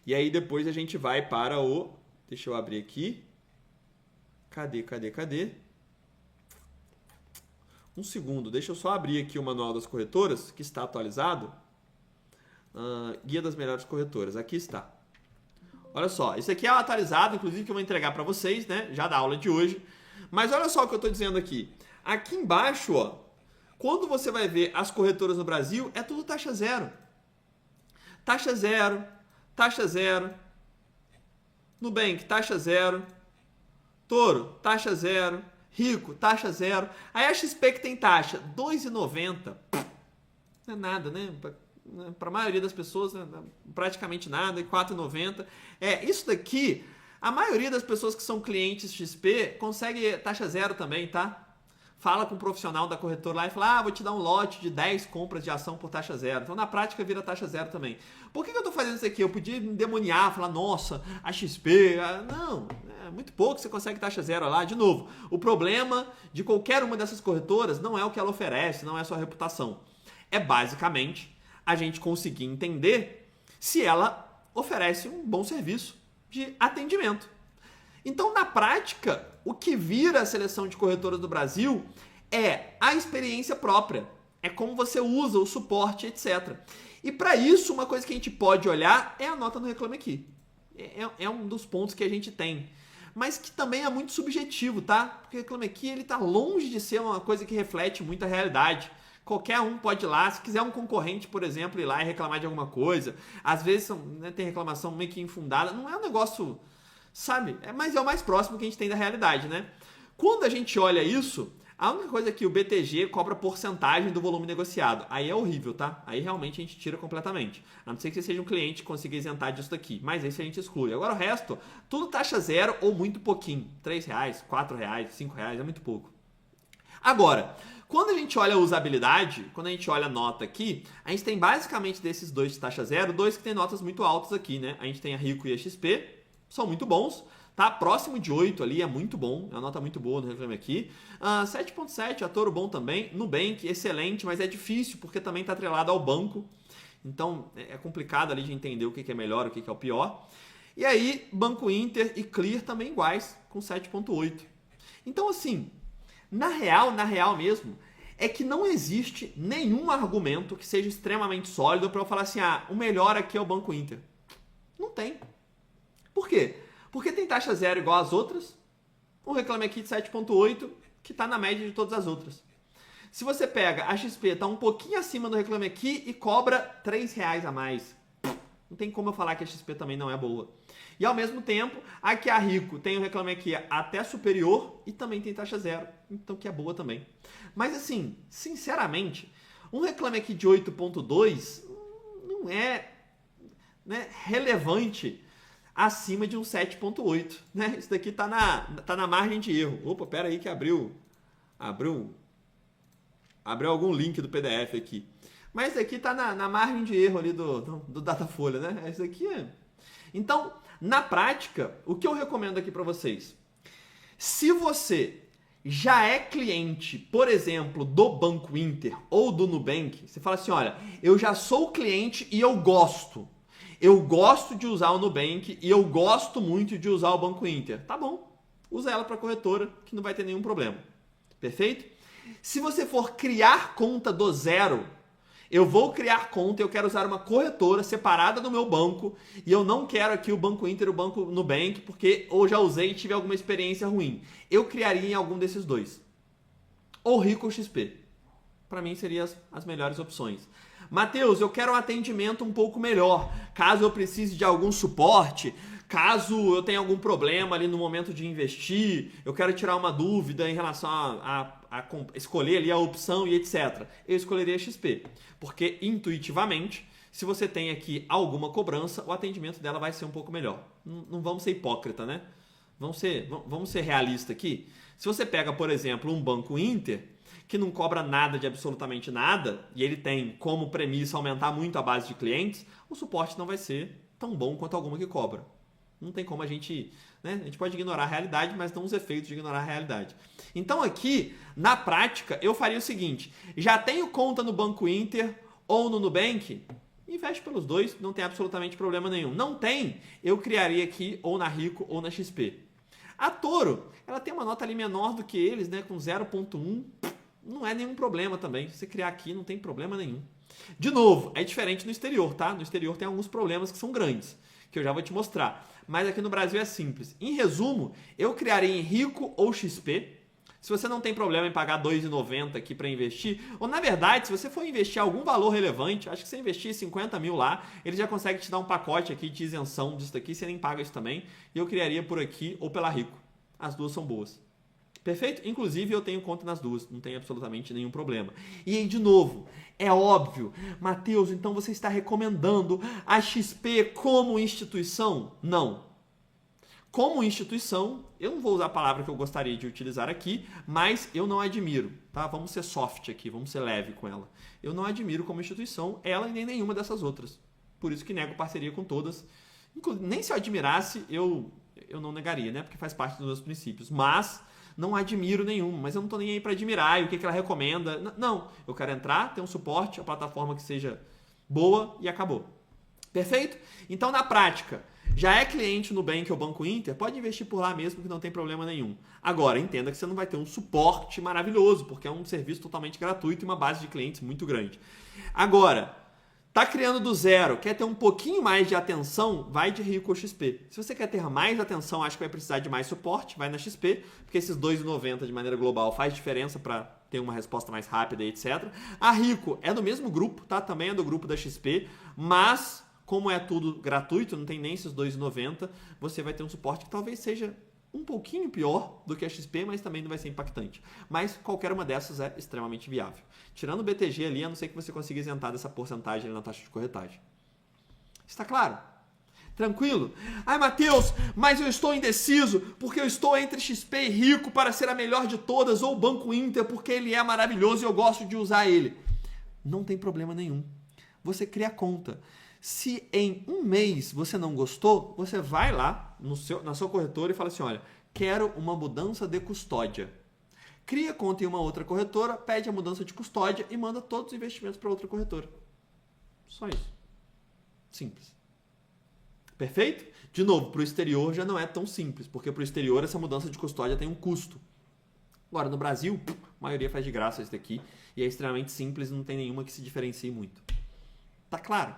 E aí depois a gente vai para o... Deixa eu abrir aqui. Cadê? Um segundo, deixa eu só abrir aqui o manual das corretoras, que está atualizado. Guia das melhores corretoras, aqui está. Olha só, isso aqui é atualizado, inclusive que eu vou entregar para vocês, né? Já da aula de hoje. Mas olha só o que eu estou dizendo aqui. Aqui embaixo, ó, quando você vai ver as corretoras no Brasil, é tudo taxa zero. Taxa zero, taxa zero. Nubank, taxa zero. Toro, taxa zero. Rico, taxa zero. Aí a XP que tem taxa 2,90. Não é nada, né? Para a maioria das pessoas, né? Praticamente nada. E 4,90. Isso daqui, a maioria das pessoas que são clientes XP consegue taxa zero também, tá? Fala com um profissional da corretora lá e fala, vou te dar um lote de 10 compras de ação por taxa zero. Então, na prática, vira taxa zero também. Por que eu estou fazendo isso aqui? Eu podia me demoniar, falar, nossa, a XP... Não, é muito pouco você consegue taxa zero lá. De novo, o problema de qualquer uma dessas corretoras não é o que ela oferece, não é a sua reputação. É basicamente a gente conseguir entender se ela oferece um bom serviço de atendimento. Então, na prática, o que vira a seleção de corretoras do Brasil é a experiência própria. É como você usa o suporte, etc. E para isso, uma coisa que a gente pode olhar é a nota no Reclame Aqui. É um dos pontos que a gente tem. Mas que também é muito subjetivo, tá? Porque o Reclame Aqui ele tá longe de ser uma coisa que reflete muito a realidade. Qualquer um pode ir lá, se quiser um concorrente, por exemplo, ir lá e reclamar de alguma coisa. Às vezes tem reclamação meio que infundada. Não é um negócio... Sabe? Mas é o mais próximo que a gente tem da realidade, né? Quando a gente olha isso, a única coisa é que o BTG cobra porcentagem do volume negociado. Aí é horrível, tá? Aí realmente a gente tira completamente. A não ser que você seja um cliente que consiga isentar disso daqui. Mas esse a gente exclui. Agora o resto, tudo taxa zero ou muito pouquinho. R$3, R$4, R$5, é muito pouco. Agora, quando a gente olha a usabilidade, quando a gente olha a nota aqui, a gente tem basicamente desses dois de taxa zero, dois que tem notas muito altas aqui, né? A gente tem a Rico e a XP. São muito bons, tá? Próximo de 8 ali é muito bom, é uma nota muito boa no Reclame Aqui. 7.7, a Toro bom também. Nubank, excelente, mas é difícil porque também está atrelado ao banco. Então é complicado ali de entender o que é melhor, o que é o pior. E aí, Banco Inter e Clear também iguais, com 7.8. Então assim, na real mesmo, é que não existe nenhum argumento que seja extremamente sólido para eu falar assim, o melhor aqui é o Banco Inter. Não tem. Por quê? Porque tem taxa zero igual às outras, um Reclame Aqui de 7.8, que está na média de todas as outras. Se você pega a XP, está um pouquinho acima do Reclame Aqui e cobra R$3 a mais. Não tem como eu falar que a XP também não é boa. E ao mesmo tempo, aqui a Rico tem o Reclame Aqui até superior e também tem taxa zero, então que é boa também. Mas assim, sinceramente, um Reclame Aqui de 8.2 não é, né, relevante acima de um 7.8, né? Isso daqui tá na margem de erro. Opa, pera aí que abriu algum link do PDF aqui. Mas isso aqui tá na margem de erro ali do Datafolha, né? Isso aqui é... Então, na prática, o que eu recomendo aqui para vocês? Se você já é cliente, por exemplo, do Banco Inter ou do Nubank, você fala assim, olha, eu já sou cliente e eu gosto. Eu gosto de usar o Nubank e eu gosto muito de usar o Banco Inter. Tá bom, usa ela para corretora que não vai ter nenhum problema. Perfeito? Se você for criar conta do zero, eu vou criar conta e eu quero usar uma corretora separada do meu banco e eu não quero aqui o Banco Inter e o Banco Nubank porque eu já usei e tive alguma experiência ruim. Eu criaria em algum desses dois. Ou Rico ou XP. Para mim seriam as melhores opções. Matheus, eu quero um atendimento um pouco melhor. Caso eu precise de algum suporte, caso eu tenha algum problema ali no momento de investir, eu quero tirar uma dúvida em relação a escolher ali a opção e etc. Eu escolheria a XP, porque intuitivamente, se você tem aqui alguma cobrança, o atendimento dela vai ser um pouco melhor. Não vamos ser hipócrita, né? Vamos ser realistas aqui. Se você pega, por exemplo, um Banco Inter, que não cobra nada de absolutamente nada, e ele tem como premissa aumentar muito a base de clientes, o suporte não vai ser tão bom quanto alguma que cobra. Não tem como a gente, né? A gente pode ignorar a realidade, mas não os efeitos de ignorar a realidade. Então aqui, na prática, eu faria o seguinte, já tenho conta no Banco Inter ou no Nubank, investe pelos dois, não tem absolutamente problema nenhum. Não tem, eu criaria aqui ou na Rico ou na XP. A Toro, ela tem uma nota ali menor do que eles, né, com 0,1, não é nenhum problema também. Se você criar aqui, não tem problema nenhum. De novo, é diferente no exterior, tá? No exterior tem alguns problemas que são grandes, que eu já vou te mostrar. Mas aqui no Brasil é simples. Em resumo, eu criaria em Rico ou XP. Se você não tem problema em pagar R$ 2,90 aqui para investir, ou na verdade, se você for investir algum valor relevante, acho que se você investir 50 mil lá, ele já consegue te dar um pacote aqui de isenção disso daqui, você nem paga isso também. E eu criaria por aqui ou pela Rico. As duas são boas. Perfeito? Inclusive eu tenho conta nas duas, não tem absolutamente nenhum problema. E aí, de novo, é óbvio, Matheus, então você está recomendando a XP como instituição? Não. Como instituição, eu não vou usar a palavra que eu gostaria de utilizar aqui, mas eu não admiro, tá? Vamos ser soft aqui, vamos ser leve com ela. Eu não admiro como instituição ela e nem nenhuma dessas outras. Por isso que nego parceria com todas. Nem se eu admirasse, eu não negaria, né? Porque faz parte dos meus princípios. Mas não admiro nenhuma, mas eu não estou nem aí para admirar e o que ela recomenda. Não, eu quero entrar, ter um suporte, a plataforma que seja boa e acabou. Perfeito? Então, na prática, já é cliente no Nubank ou Banco Inter, pode investir por lá mesmo que não tem problema nenhum. Agora, entenda que você não vai ter um suporte maravilhoso, porque é um serviço totalmente gratuito e uma base de clientes muito grande. Agora, tá criando do zero, quer ter um pouquinho mais de atenção, vai de Rico ou XP. Se você quer ter mais atenção, acho que vai precisar de mais suporte, vai na XP, porque esses R$ 2,90 de maneira global faz diferença para ter uma resposta mais rápida e etc. A Rico é do mesmo grupo, tá? Também é do grupo da XP, mas como é tudo gratuito, não tem nem esses R$ 2,90, você vai ter um suporte que talvez seja um pouquinho pior do que a XP, mas também não vai ser impactante. Mas qualquer uma dessas é extremamente viável. Tirando o BTG ali, a não ser que você consiga isentar dessa porcentagem na taxa de corretagem. Está claro? Tranquilo? Ai, Matheus, mas eu estou indeciso porque eu estou entre XP e Rico para ser a melhor de todas ou Banco Inter porque ele é maravilhoso e eu gosto de usar ele. Não tem problema nenhum. Você cria a conta. Se em um mês você não gostou, você vai lá na sua corretora e fala assim, olha, quero uma mudança de custódia. Cria conta em uma outra corretora, pede a mudança de custódia e manda todos os investimentos para outra corretora. Só isso. Simples. Perfeito? De novo, para o exterior já não é tão simples, porque para o exterior essa mudança de custódia tem um custo. Agora, no Brasil, a maioria faz de graça isso daqui e é extremamente simples e não tem nenhuma que se diferencie muito. Tá claro?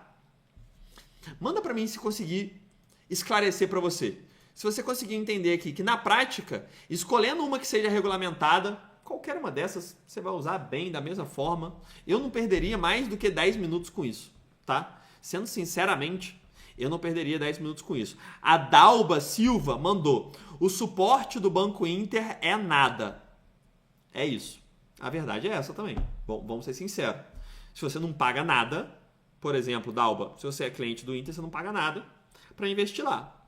Manda para mim se conseguir esclarecer para você. Se você conseguir entender aqui que na prática, escolhendo uma que seja regulamentada, qualquer uma dessas você vai usar bem, da mesma forma. Eu não perderia mais do que 10 minutos com isso, tá? Sendo sinceramente, eu não perderia 10 minutos com isso. A Dalba Silva mandou, o suporte do Banco Inter é nada. É isso. A verdade é essa também. Bom, vamos ser sinceros. Se você não paga nada, por exemplo, Dalba, se você é cliente do Inter, você não paga nada para investir lá.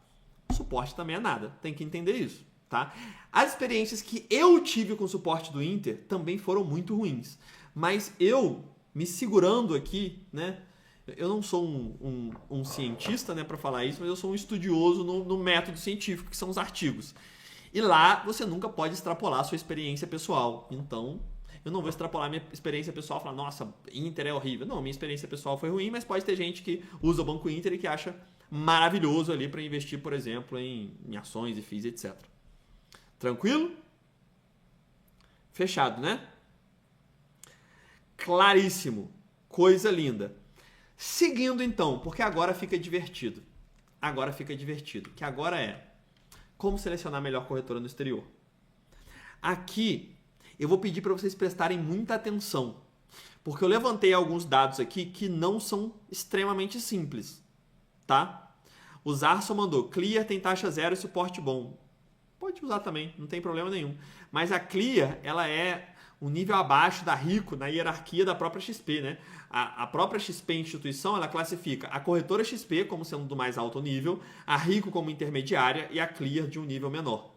O suporte também é nada. Tem que entender isso, tá? As experiências que eu tive com o suporte do Inter também foram muito ruins. Mas eu, me segurando aqui, né? Eu não sou um cientista, né, para falar isso, mas eu sou um estudioso no método científico, que são os artigos. E lá você nunca pode extrapolar a sua experiência pessoal. Então, eu não vou extrapolar minha experiência pessoal e falar, nossa, Inter é horrível. Não, minha experiência pessoal foi ruim, mas pode ter gente que usa o Banco Inter e que acha maravilhoso ali para investir, por exemplo, em ações e FIIs, etc. Tranquilo? Fechado, né? Claríssimo. Coisa linda. Seguindo então, porque agora fica divertido. Agora fica divertido. Que agora é como selecionar a melhor corretora no exterior. Aqui eu vou pedir para vocês prestarem muita atenção, porque eu levantei alguns dados aqui que não são extremamente simples, tá? O Zarson mandou, Clear tem taxa zero e suporte bom. Pode usar também, não tem problema nenhum. Mas a Clear, ela é um nível abaixo da Rico na hierarquia da própria XP, né? A própria XP instituição, ela classifica a corretora XP como sendo do mais alto nível, a Rico como intermediária e a Clear de um nível menor.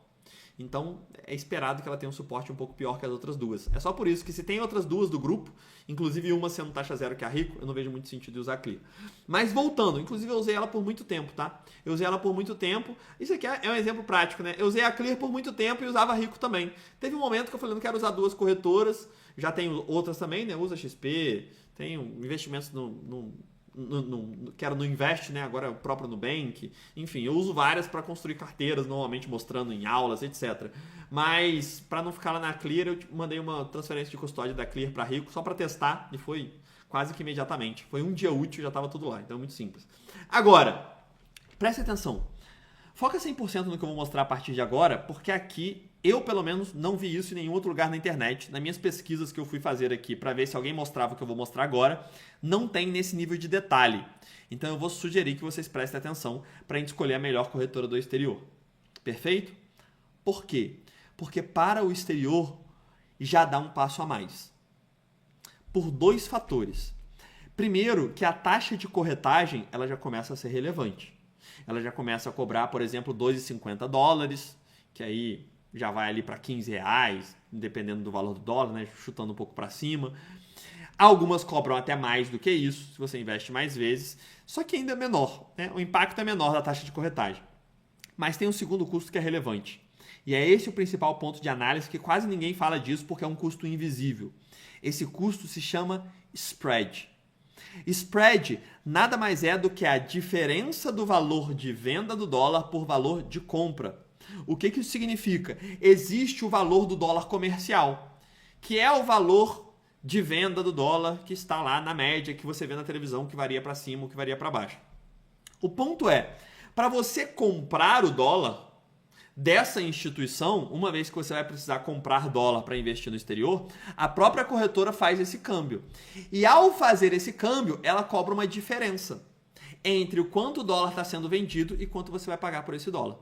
então é esperado que ela tenha um suporte um pouco pior que as outras duas. É só por isso que se tem outras duas do grupo, inclusive uma sendo taxa zero que é a Rico, eu não vejo muito sentido de usar a Clear. Mas voltando, inclusive eu usei ela por muito tempo, tá? Eu usei ela por muito tempo, isso aqui é um exemplo prático, né? Eu usei a Clear por muito tempo e usava a Rico também. Teve um momento que eu falei, não quero usar duas corretoras, já tenho outras também, né? Usa XP, tenho investimentos que era no Invest, né? Agora é o próprio Nubank. Enfim, eu uso várias para construir carteiras, normalmente mostrando em aulas, etc. Mas para não ficar lá na Clear, eu mandei uma transferência de custódia da Clear para Rico só para testar e foi quase que imediatamente. Foi um dia útil e já estava tudo lá, então é muito simples. Agora, preste atenção. Foca 100% no que eu vou mostrar a partir de agora, porque aqui eu, pelo menos, não vi isso em nenhum outro lugar na internet. Nas minhas pesquisas que eu fui fazer aqui para ver se alguém mostrava o que eu vou mostrar agora, não tem nesse nível de detalhe. Então eu vou sugerir que vocês prestem atenção para a gente escolher a melhor corretora do exterior. Perfeito? Por quê? Porque para o exterior já dá um passo a mais. Por dois fatores. Primeiro, que a taxa de corretagem ela já começa a ser relevante. Ela já começa a cobrar, por exemplo, $2,50, que aí já vai ali para R$15, dependendo do valor do dólar, né? Chutando um pouco para cima. Algumas cobram até mais do que isso, se você investe mais vezes, só que ainda é menor, né? O impacto é menor da taxa de corretagem. Mas tem um segundo custo que é relevante. E é esse o principal ponto de análise, que quase ninguém fala disso porque é um custo invisível. Esse custo se chama spread. Spread nada mais é do que a diferença do valor de venda do dólar por valor de compra. O que isso significa? Existe o valor do dólar comercial, que é o valor de venda do dólar que está lá na média que você vê na televisão, que varia para cima ou que varia para baixo. O ponto é, para você comprar o dólar dessa instituição, uma vez que você vai precisar comprar dólar para investir no exterior, a própria corretora faz esse câmbio. E ao fazer esse câmbio, ela cobra uma diferença entre o quanto o dólar está sendo vendido e quanto você vai pagar por esse dólar.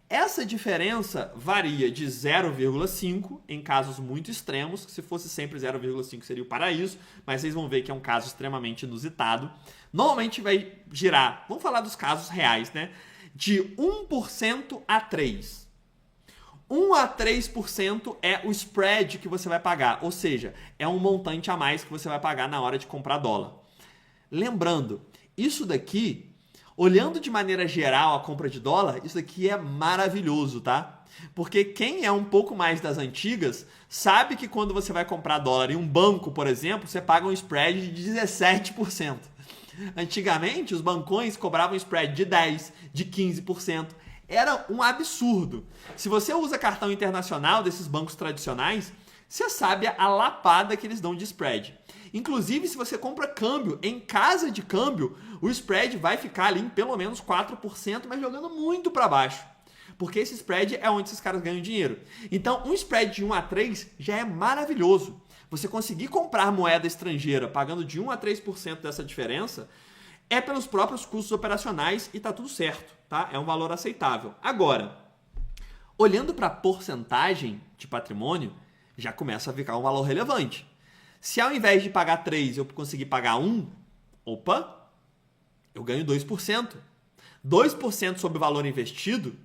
Essa diferença varia de 0,5 em casos muito extremos, que se fosse sempre 0,5 seria o paraíso, mas vocês vão ver que é um caso extremamente inusitado. Normalmente vai girar, vamos falar dos casos reais, né? De 1% a 3%. 1 a 3% é o spread que você vai pagar, ou seja, é um montante a mais que você vai pagar na hora de comprar dólar. Lembrando, isso daqui, olhando de maneira geral a compra de dólar, isso daqui é maravilhoso, tá? Porque quem é um pouco mais das antigas sabe que quando você vai comprar dólar em um banco, por exemplo, você paga um spread de 17%. Antigamente, os bancões cobravam spread de 10%, de 15%. Era um absurdo. Se você usa cartão internacional desses bancos tradicionais, você sabe a lapada que eles dão de spread. Inclusive, se você compra câmbio em casa de câmbio, o spread vai ficar ali em pelo menos 4%, mas jogando muito para baixo. Porque esse spread é onde esses caras ganham dinheiro. Então, um spread de 1 a 3 já é maravilhoso. Você conseguir comprar moeda estrangeira pagando de 1 a 3% dessa diferença é pelos próprios custos operacionais e tá tudo certo, tá? É um valor aceitável. Agora, olhando para a porcentagem de patrimônio, já começa a ficar um valor relevante. Se ao invés de pagar 3 eu conseguir pagar 1, opa, eu ganho 2%. 2% sobre o valor investido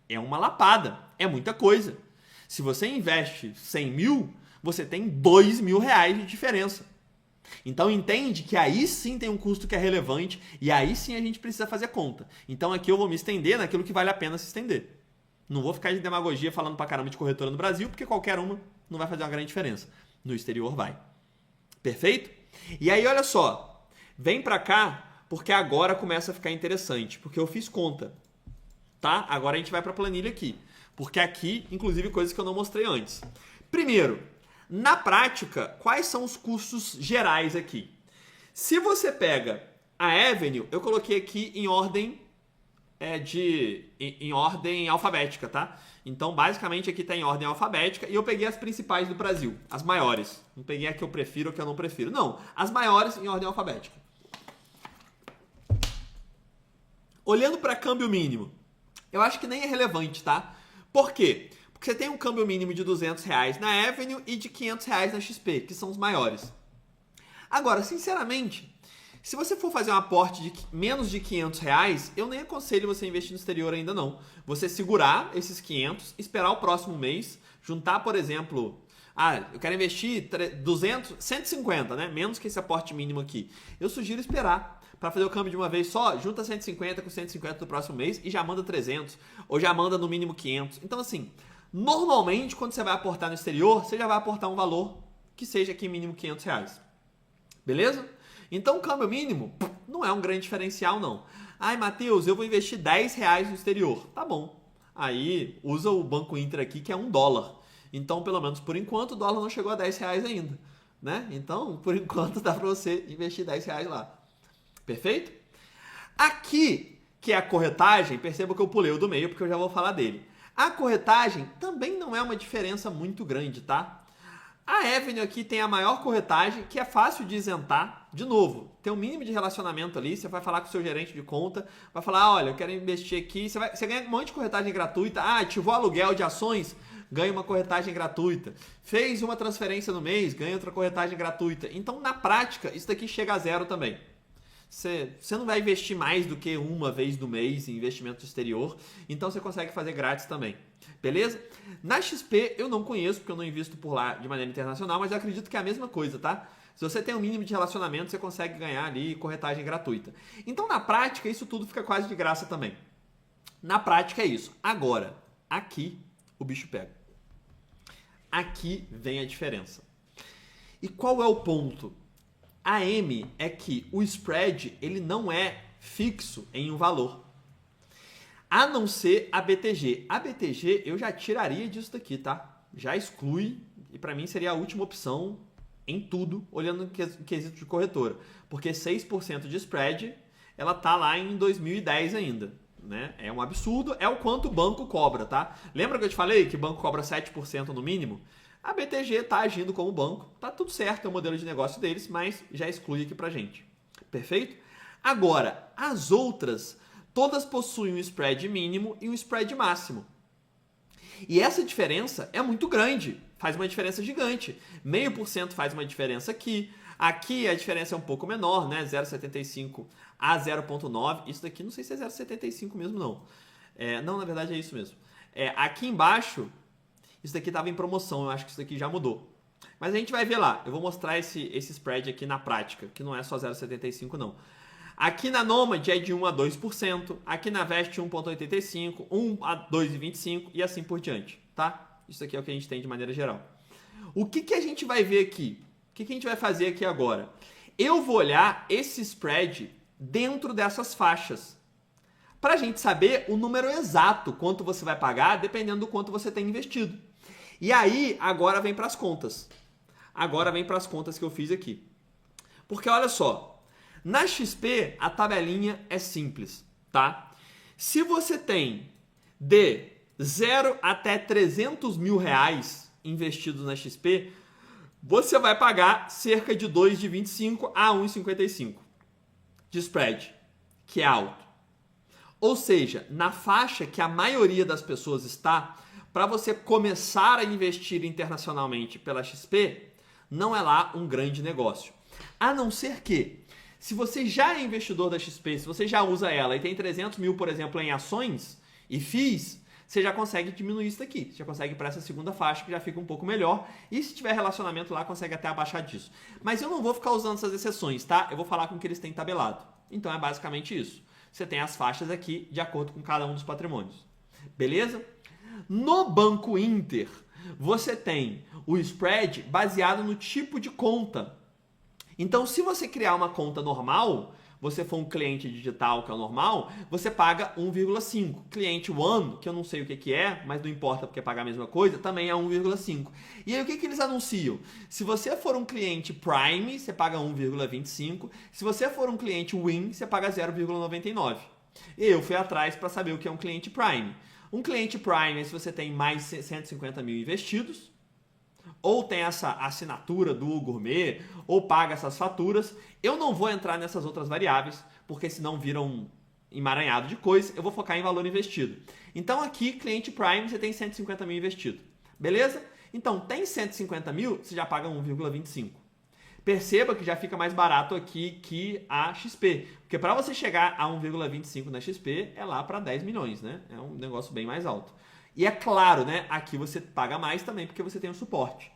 é uma lapada, é muita coisa. Se você investe 100 mil, você tem R$2.000 de diferença. Então entende que aí sim tem um custo que é relevante e aí sim a gente precisa fazer conta. Então aqui eu vou me estender naquilo que vale a pena se estender. Não vou ficar de demagogia falando pra caramba de corretora no Brasil, porque qualquer uma não vai fazer uma grande diferença. No exterior vai. Perfeito? E aí olha só, vem pra cá porque agora começa a ficar interessante, porque eu fiz conta. Tá? Agora a gente vai pra planilha aqui. Porque aqui, inclusive, coisas que eu não mostrei antes. Primeiro, na prática, quais são os custos gerais aqui? Se você pega a Avenue, eu coloquei aqui em ordem em ordem alfabética, tá? Então, basicamente, aqui está em ordem alfabética e eu peguei as principais do Brasil, as maiores. Não peguei a que eu prefiro ou que eu não prefiro. Não, as maiores em ordem alfabética. Olhando para câmbio mínimo, eu acho que nem é relevante, tá? Por quê? Porque você tem um câmbio mínimo de R$200 na Avenue e de R$500 na XP, que são os maiores. Agora, sinceramente, Se você for fazer um aporte de menos de R$500, eu nem aconselho você investir no exterior ainda não. Você segurar esses 500, esperar o próximo mês, juntar, por exemplo, eu quero investir 200, 150, né? Menos que esse aporte mínimo aqui. Eu sugiro esperar para fazer o câmbio de uma vez só, junta 150 com 150 do próximo mês e já manda 300, ou já manda no mínimo 500. Então assim, normalmente quando você vai aportar no exterior, você já vai aportar um valor que seja aqui mínimo R$500. Beleza? Então o câmbio mínimo não é um grande diferencial não. Ai, Matheus, eu vou investir R$10 no exterior. Tá bom. Aí usa o Banco Inter aqui que é $1. Então, pelo menos por enquanto, o dólar não chegou a R$10 ainda. Né? Então, por enquanto, dá para você investir R$10 lá. Perfeito? Aqui, que é a corretagem, perceba que eu pulei o do meio porque eu já vou falar dele. A corretagem também não é uma diferença muito grande, tá? A Avenue aqui tem a maior corretagem, que é fácil de isentar. De novo, tem um mínimo de relacionamento ali, você vai falar com o seu gerente de conta, vai falar, olha, eu quero investir aqui, você ganha um monte de corretagem gratuita, ativou aluguel de ações, ganha uma corretagem gratuita. Fez uma transferência no mês, ganha outra corretagem gratuita. Então, na prática, isso daqui chega a zero também. Você não vai investir mais do que uma vez no mês em investimento exterior, então você consegue fazer grátis também. Beleza? Na XP eu não conheço, porque eu não invisto por lá de maneira internacional, mas eu acredito que é a mesma coisa, tá? Se você tem um mínimo de relacionamento, você consegue ganhar ali corretagem gratuita. Então, na prática, isso tudo fica quase de graça também. Na prática é isso. Agora, aqui o bicho pega. Aqui vem a diferença. E qual é o ponto? A M é que o spread ele não é fixo em um valor. A não ser a BTG. A BTG eu já tiraria disso daqui, tá? Já exclui e para mim seria a última opção em tudo, olhando no quesito de corretora. Porque 6% de spread, ela tá lá em 2010 ainda. Né? É um absurdo, é o quanto o banco cobra, tá? Lembra que eu te falei que o banco cobra 7% no mínimo? A BTG está agindo como banco, tá tudo certo, é o modelo de negócio deles, mas já exclui aqui pra gente. Perfeito? Agora, as outras, todas possuem um spread mínimo e um spread máximo. E essa diferença é muito grande, faz uma diferença gigante. 0,5% faz uma diferença aqui. Aqui a diferença é um pouco menor, né? 0,75 a 0,9. Isso daqui não sei se é 0,75 mesmo, não. Não, na verdade é isso mesmo. Aqui embaixo, isso daqui estava em promoção, eu acho que isso daqui já mudou. Mas a gente vai ver lá. Eu vou mostrar esse spread aqui na prática, que não é só 0,75 não. Aqui na Nomad é de 1 a 2%, aqui na Vest 1,85%, 1 a 2,25% e assim por diante, tá? Isso aqui é o que a gente tem de maneira geral. O que a gente vai ver aqui? O que a gente vai fazer aqui agora? Eu vou olhar esse spread dentro dessas faixas, para a gente saber o número exato, quanto você vai pagar, dependendo do quanto você tem investido. E aí, agora vem para as contas. Agora vem para as contas que eu fiz aqui. Porque olha só, na XP a tabelinha é simples, tá? Se você tem de 0 até 300 mil reais investidos na XP, você vai pagar cerca de 2,25 a 1,55 de spread, que é alto. Ou seja, na faixa que a maioria das pessoas está, para você começar a investir internacionalmente pela XP, não é lá um grande negócio. A não ser que, se você já é investidor da XP, se você já usa ela e tem 300 mil, por exemplo, em ações e FIIs, você já consegue diminuir isso daqui. Você já consegue ir para essa segunda faixa, que já fica um pouco melhor. E se tiver relacionamento lá, consegue até abaixar disso. Mas eu não vou ficar usando essas exceções, tá? Eu vou falar com o que eles têm tabelado. Então é basicamente isso. Você tem as faixas aqui de acordo com cada um dos patrimônios. Beleza? No Banco Inter, você tem o spread baseado no tipo de conta. Então, se você criar uma conta normal, você for um cliente digital, que é o normal, você paga 1,5. Cliente One, que eu não sei o que é, mas não importa porque paga a mesma coisa, também é 1,5. E aí o que eles anunciam? Se você for um cliente Prime, você paga 1,25. Se você for um cliente Win, você paga 0,99. E eu fui atrás para saber o que é um cliente Prime. Um cliente Prime é se você tem mais 150 mil investidos, ou tem essa assinatura do Gourmet, ou paga essas faturas. Eu não vou entrar nessas outras variáveis, porque senão vira um emaranhado de coisa. Eu vou focar em valor investido. Então aqui, cliente Prime, você tem 150 mil investido. Beleza? Então, tem 150 mil, você já paga 1,25. Perceba que já fica mais barato aqui que a XP. Porque para você chegar a 1,25 na XP, é lá para 10 milhões, né? É um negócio bem mais alto. E é claro, né? Aqui você paga mais também porque você tem o suporte.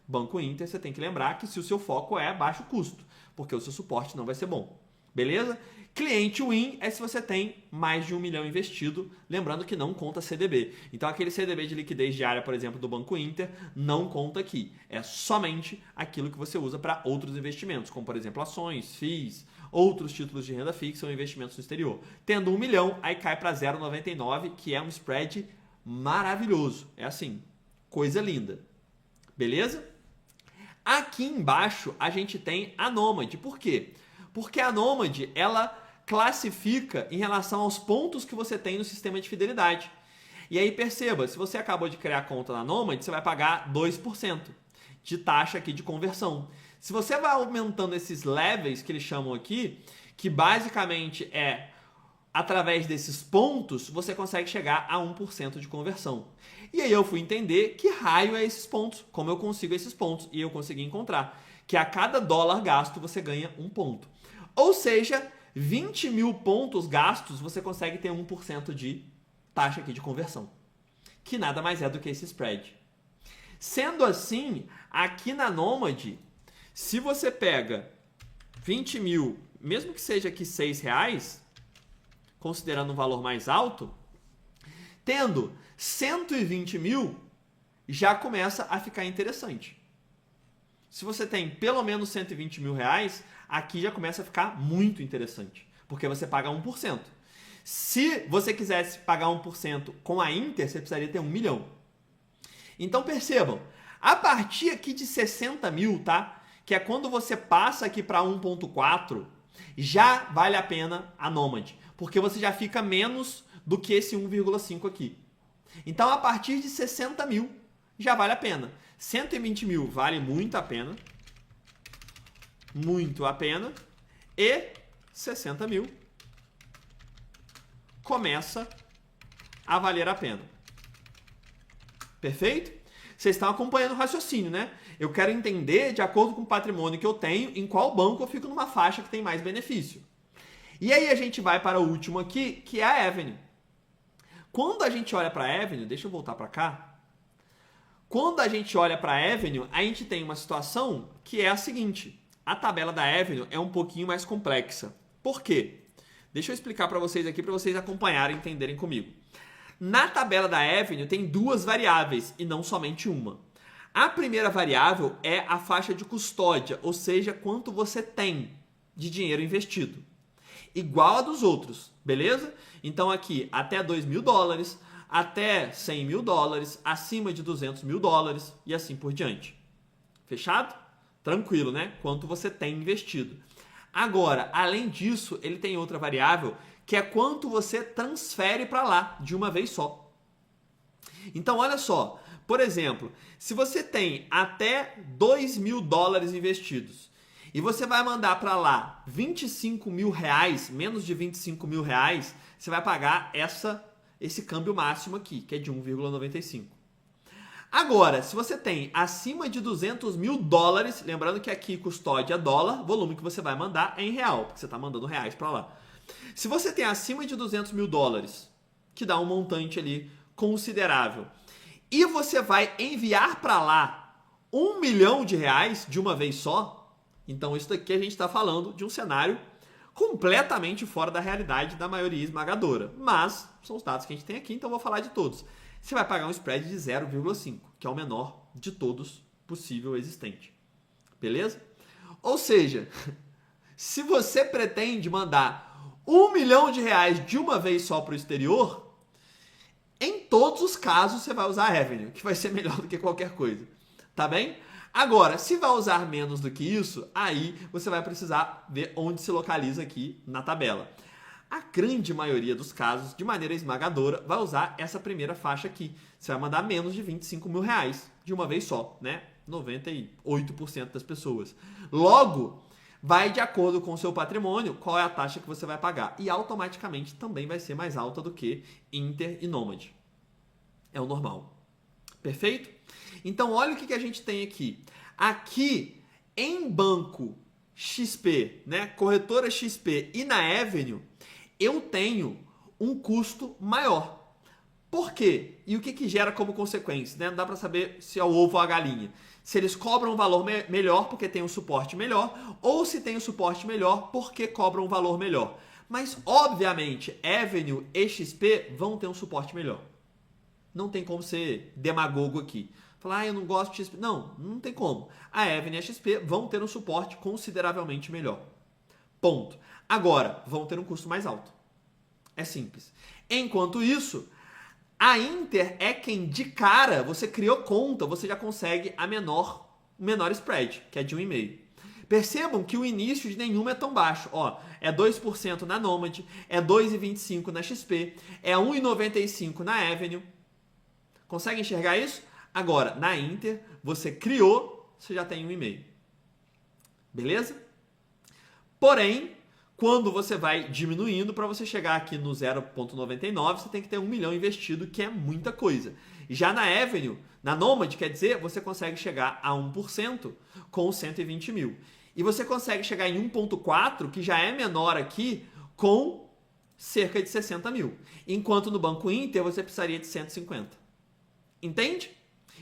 Banco Inter, você tem que lembrar que se o seu foco é baixo custo, porque o seu suporte não vai ser bom. Beleza? Cliente win é se você tem mais de 1 milhão investido, lembrando que não conta CDB. Então aquele CDB de liquidez diária, por exemplo, do Banco Inter, não conta aqui. É somente aquilo que você usa para outros investimentos, como por exemplo ações, FIIs, outros títulos de renda fixa ou investimentos no exterior. Tendo 1 milhão, aí cai para 0,99, que é um spread maravilhoso. É assim, coisa linda. Beleza? Aqui embaixo a gente tem a Nomad. Por quê? Porque a Nomad, ela classifica em relação aos pontos que você tem no sistema de fidelidade. E aí perceba, se você acabou de criar a conta na Nomad, você vai pagar 2% de taxa aqui de conversão. Se você vai aumentando esses levels que eles chamam aqui, que basicamente é através desses pontos, você consegue chegar a 1% de conversão. E aí eu fui entender que raio é esses pontos, como eu consigo esses pontos, e eu consegui encontrar que a cada dólar gasto você ganha 1 ponto. Ou seja, 20 mil pontos gastos, você consegue ter 1% de taxa aqui de conversão, que nada mais é do que esse spread. Sendo assim, aqui na Nomad, se você pega 20 mil, mesmo que seja aqui R$6, considerando um valor mais alto, tendo 120 mil, já começa a ficar interessante. Se você tem pelo menos 120 mil reais, aqui já começa a ficar muito interessante, porque você paga 1%. Se você quisesse pagar 1% com a Inter, você precisaria ter 1 milhão. Então percebam, a partir aqui de 60 mil, tá? Que é quando você passa aqui para 1.4, já vale a pena a Nomad, porque você já fica menos do que esse 1,5 aqui. Então a partir de 60 mil já vale a pena. 120 mil vale muito a pena. Muito a pena. E 60 mil começa a valer a pena. Perfeito? Vocês estão acompanhando o raciocínio, né? Eu quero entender, de acordo com o patrimônio que eu tenho, em qual banco eu fico numa faixa que tem mais benefício. E aí a gente vai para o último aqui, que é a Avenue. Quando a gente olha para a Avenue, deixa eu voltar para cá. Quando a gente olha para a Avenue, a gente tem uma situação que é a seguinte. A tabela da Avenue é um pouquinho mais complexa. Por quê? Deixa eu explicar para vocês aqui, para vocês acompanharem e entenderem comigo. Na tabela da Avenue tem duas variáveis e não somente uma. A primeira variável é a faixa de custódia, ou seja, quanto você tem de dinheiro investido. Igual a dos outros, beleza? Então aqui, até 2 mil dólares, até 100 mil dólares, acima de 200 mil dólares e assim por diante. Fechado? Tranquilo, né? Quanto você tem investido. Agora, além disso, ele tem outra variável, que é quanto você transfere para lá de uma vez só. Então, olha só. Por exemplo, se você tem até 2 mil dólares investidos e você vai mandar para lá 25 mil reais, menos de 25 mil reais, você vai pagar esse câmbio máximo aqui, que é de 1,95. Agora, se você tem acima de 200 mil dólares, lembrando que aqui custódia é dólar, volume que você vai mandar é em real, porque você está mandando reais para lá. Se você tem acima de 200 mil dólares, que dá um montante ali considerável, e você vai enviar para lá 1 milhão de reais de uma vez só, então isso daqui a gente está falando de um cenário completamente fora da realidade da maioria esmagadora. Mas são os dados que a gente tem aqui, então eu vou falar de todos. Você vai pagar um spread de 0,5, que é o menor de todos possível existente. Beleza? Ou seja, se você pretende mandar 1 milhão de reais de uma vez só para o exterior, em todos os casos você vai usar a Avenue, que vai ser melhor do que qualquer coisa. Tá bem? Agora, se vai usar menos do que isso, aí você vai precisar ver onde se localiza aqui na tabela. A grande maioria dos casos, de maneira esmagadora, vai usar essa primeira faixa aqui. Você vai mandar menos de 25 mil reais de uma vez só, né? 98% das pessoas. Logo, vai de acordo com o seu patrimônio, qual é a taxa que você vai pagar. E automaticamente também vai ser mais alta do que Inter e Nomad. É o normal. Perfeito? Então, olha o que a gente tem aqui. Aqui em banco XP, né, corretora XP e na Avenue, eu tenho um custo maior. Por quê? E o que gera como consequência? Né? Não dá para saber se é o ovo ou a galinha. Se eles cobram um valor melhor porque tem um suporte melhor, ou se tem um suporte melhor porque cobram um valor melhor. Mas, obviamente, Avenue e XP vão ter um suporte melhor. Não tem como ser demagogo aqui. Falar, eu não gosto de XP. Não, não tem como. A Avenue e a XP vão ter um suporte consideravelmente melhor. Ponto. Agora, vão ter um custo mais alto. É simples. Enquanto isso, a Inter é quem, de cara, você criou conta, você já consegue o menor spread, que é de 1,5. Percebam que o início de nenhuma é tão baixo. Ó, é 2% na Nomad, é 2,25% na XP, é 1,95% na Avenue. Consegue enxergar isso? Agora, na Inter, você criou, você já tem 1,5. Beleza? Porém, quando você vai diminuindo, para você chegar aqui no 0,99, você tem que ter 1 milhão investido, que é muita coisa. Já na Avenue, na Nomad, quer dizer, você consegue chegar a 1% com 120 mil. E você consegue chegar em 1,4, que já é menor aqui, com cerca de 60 mil. Enquanto no Banco Inter, você precisaria de 150. Entende?